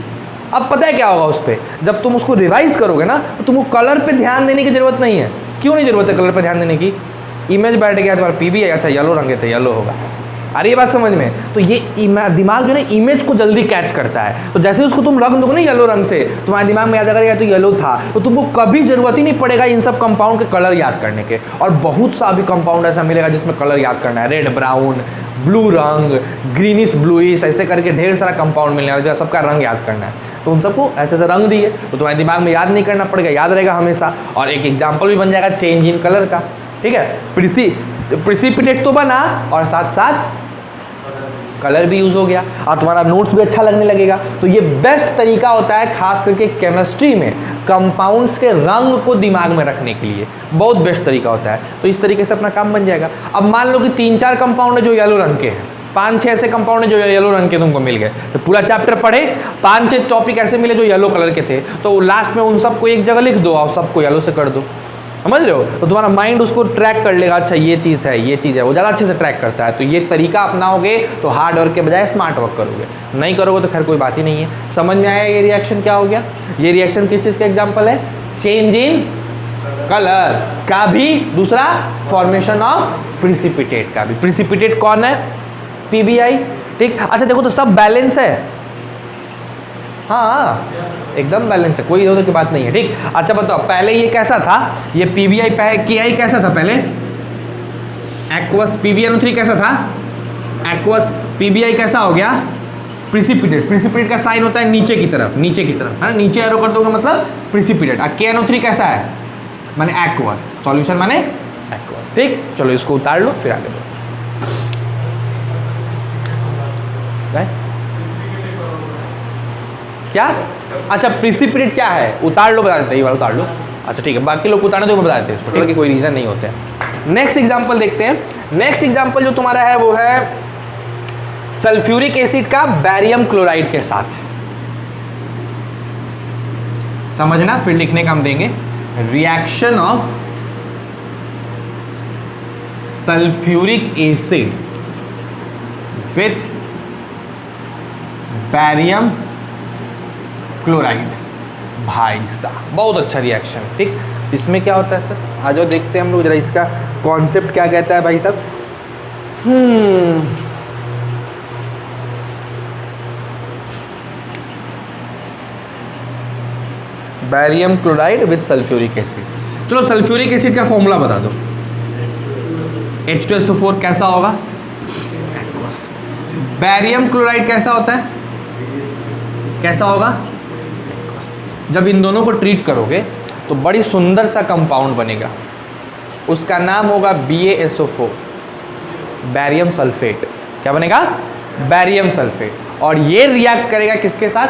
अब पता है क्या होगा उस पर, जब तुम उसको रिवाइज करोगे ना, तो तुमको कलर पे ध्यान देने की जरूरत नहीं है। क्यों नहीं जरूरत है कलर पे ध्यान देने की? इमेज बैठ गया तुम्हारा PbI, अच्छा येलो रंग है तो येलो होगा, आ रही है बात समझ में? तो ये दिमाग जो है इमेज को जल्दी कैच करता है। तो जैसे उसको तुम रंग दोगे ना येलो रंग से, तुम्हारे दिमाग में याद आएगा तो येलो था, तो तुमको कभी जरूरत ही नहीं पड़ेगा इन सब कंपाउंड के कलर याद करने के। और बहुत सा अभी कंपाउंड ऐसा मिलेगा जिसमें कलर याद करना है, रेड ब्राउन, ब्लू रंग, ग्रीनिश ब्लूइश, ऐसे करके ढेर सारा कंपाउंड मिलने वाला है, सबका रंग याद करना है। तो उन सबको ऐसे ऐसे रंग दिए तो तुम्हारे दिमाग में याद नहीं करना पड़ेगा, याद रहेगा हमेशा। और एक एग्जाम्पल भी बन जाएगा चेंज इन कलर का, ठीक है। प्रिसिपिटेट तो बना और साथ साथ कलर भी यूज हो गया और तुम्हारा नोट्स भी अच्छा लगने लगेगा। तो ये बेस्ट तरीका होता है खास करके केमिस्ट्री में कंपाउंड्स के रंग को दिमाग में रखने के लिए, बहुत बेस्ट तरीका होता है। तो इस तरीके से अपना काम बन जाएगा। अब मान लो कि 3-4 कंपाउंड है जो येलो रंग के हैं, 5-6 ऐसे कंपाउंड है जो येलो रंग के तुमको मिल गए, तो पूरा चैप्टर पढ़े, 5-6 टॉपिक ऐसे मिले जो येलो कलर के थे, तो लास्ट में उन सबको एक जगह लिख दो और सबको येलो से कर दो, समझ रहे हो? तो तुम्हारा माइंड उसको ट्रैक कर लेगा, अच्छा ये चीज़ है, ये चीज़ है, वो ज़्यादा अच्छे से ट्रैक करता है। तो ये तरीका अपनाओगे तो हार्ड वर्क के बजाय स्मार्ट वर्क करोगे, नहीं करोगे तो खैर कोई बात ही नहीं है। समझ में आया ये रिएक्शन क्या हो गया? ये रिएक्शन किस चीज़ का एग्जाम्पल है? चेंज इन कलर का भी, दूसरा फॉर्मेशन ऑफ प्रिसिपिटेट का भी। प्रिसिपिटेट कौन है? पीबीआई, ठीक। अच्छा देखो तो सब बैलेंस है, हाँ एकदम बैलेंस है, कोई इधर उधर की बात नहीं है, ठीक। अच्छा बताओ पहले ये कैसा था? ये पीबीआई केआई कैसा था पहले? एक्वस। PbNO3 कैसा था? एक्वस। पीबीआई कैसा हो गया? प्रिसिपिटेट। प्रिसिपिटेट का साइन होता है नीचे की तरफ, नीचे की तरफ, है नीचे एरो कर दोगे मतलब प्रिसिपिटेट। और KNO3 कैसा है? माने एक्वस। सॉल्यूशन माने एक्वस, ठीक। चलो इसको उतार लो फिर आगे बढ़ो। क्या? अच्छा प्रिसिपिटेट क्या है? उतार लो, बता देते हैं, ये बार उतार लो। अच्छा ठीक है, बाकी लोग उतारने तो बता देते हैं इसको, ठीक है, कि कोई रीज़न नहीं होते हैं। नेक्स्ट एग्जांपल देखते हैं। नेक्स्ट एग्जांपल जो तुम्हारा है वो है सल्फ्यूरिक एसिड का बैरियम क्लोराइड के साथ। समझना, फिर लिखने का हम देंगे reaction of sulphuric acid with barium chloride. भाई साहब बहुत अच्छा रिएक्शन, ठीक। इसमें क्या होता है सर? आ जाओ देखते हैं हम लोग जरा इसका कॉन्सेप्ट क्या कहता है भाई साहब। Barium chloride with sulphuric acid. चलो सल्फ्यूरिक एसिड का फॉर्मूला बता दो। H2SO4 कैसा होगा? बैरियम क्लोराइड कैसा होता है? कैसा होगा? जब इन दोनों को ट्रीट करोगे तो बड़ी सुंदर सा कंपाउंड बनेगा, उसका नाम होगा BaSO4, बैरियम सल्फेट। क्या बनेगा? Barium sulphate. और ये रिएक्ट करेगा किसके साथ?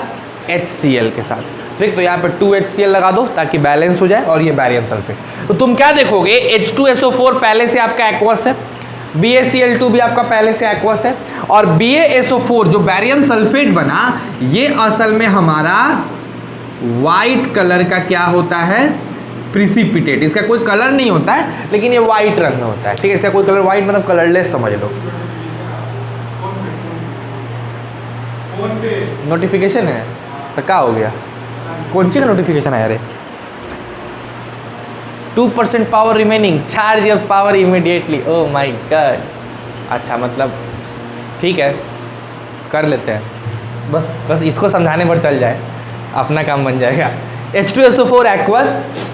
HCl के साथ, ठीक। तो यहाँ पे 2HCl लगा दो ताकि बैलेंस हो जाए, और ये बैरियम सल्फेट। तो तुम क्या देखोगे? H2SO4 पहले से आपका एक्वस है, BaCl2 भी आपका पहले से एक्वस है, और BaSO4 जो बैरियम सल्फेट बना ये असल में हमारा वाइट कलर का क्या होता है? प्रिसिपिटेट। इसका कोई कलर नहीं होता है लेकिन ये वाइट रंग में होता है, ठीक है। इसका कोई कलर, वाइट मतलब कलरलेस समझ लो। नोटिफिकेशन है तो क्या हो गया? कौन सी का नोटिफिकेशन आया रे? 2% power remaining, charge your power immediately. Oh my God. अच्छा मतलब ठीक है, कर लेते हैं, बस इसको समझाने पर चल जाए, अपना काम बन जाएगा। H2SO4 एक्वस,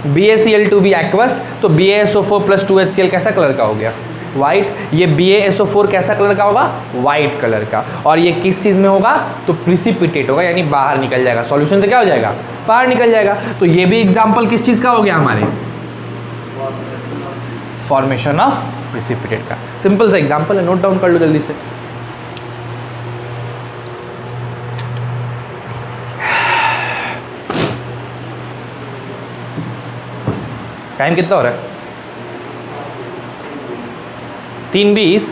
BaCl2 भी एक्वस, तो BaSO4 प्लस 2HCl कैसा कलर का हो गया? वाइट। ये BaSO4 कैसा कलर का होगा? वाइट कलर का। और ये किस चीज़ में होगा? तो प्रिसिपिटेट होगा, यानी बाहर निकल जाएगा, सॉल्यूशन से क्या हो जाएगा? बाहर निकल जाएगा। तो ये भी एग्जाम्पल किस चीज़ का हो गया हमारे? फॉर्मेशन ऑफ प्रिसिपिटेट का। सिंपल सा एग्जाम्पल है, नोट डाउन कर लो जल्दी से। टाइम कितना हो रहा है? 3:20।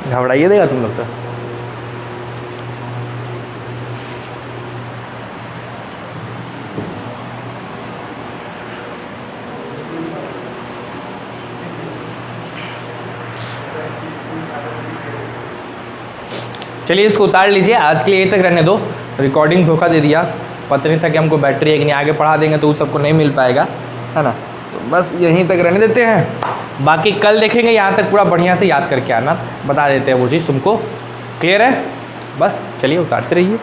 घबराइए देगा तुम लोग तो। चलिए इसको उतार लीजिए, आज के लिए यहीं तक रहने दो। रिकॉर्डिंग धोखा दे दिया, पता नहीं था कि हमको बैटरी है कि नहीं, आगे पढ़ा देंगे तो उस सबको नहीं मिल पाएगा, है ना। तो बस यहीं तक रहने देते हैं, बाकी कल देखेंगे। यहाँ तक पूरा बढ़िया से याद करके आना, बता देते हैं वो चीज़ तुमको। क्लियर है? बस चलिए उतारते रहिए।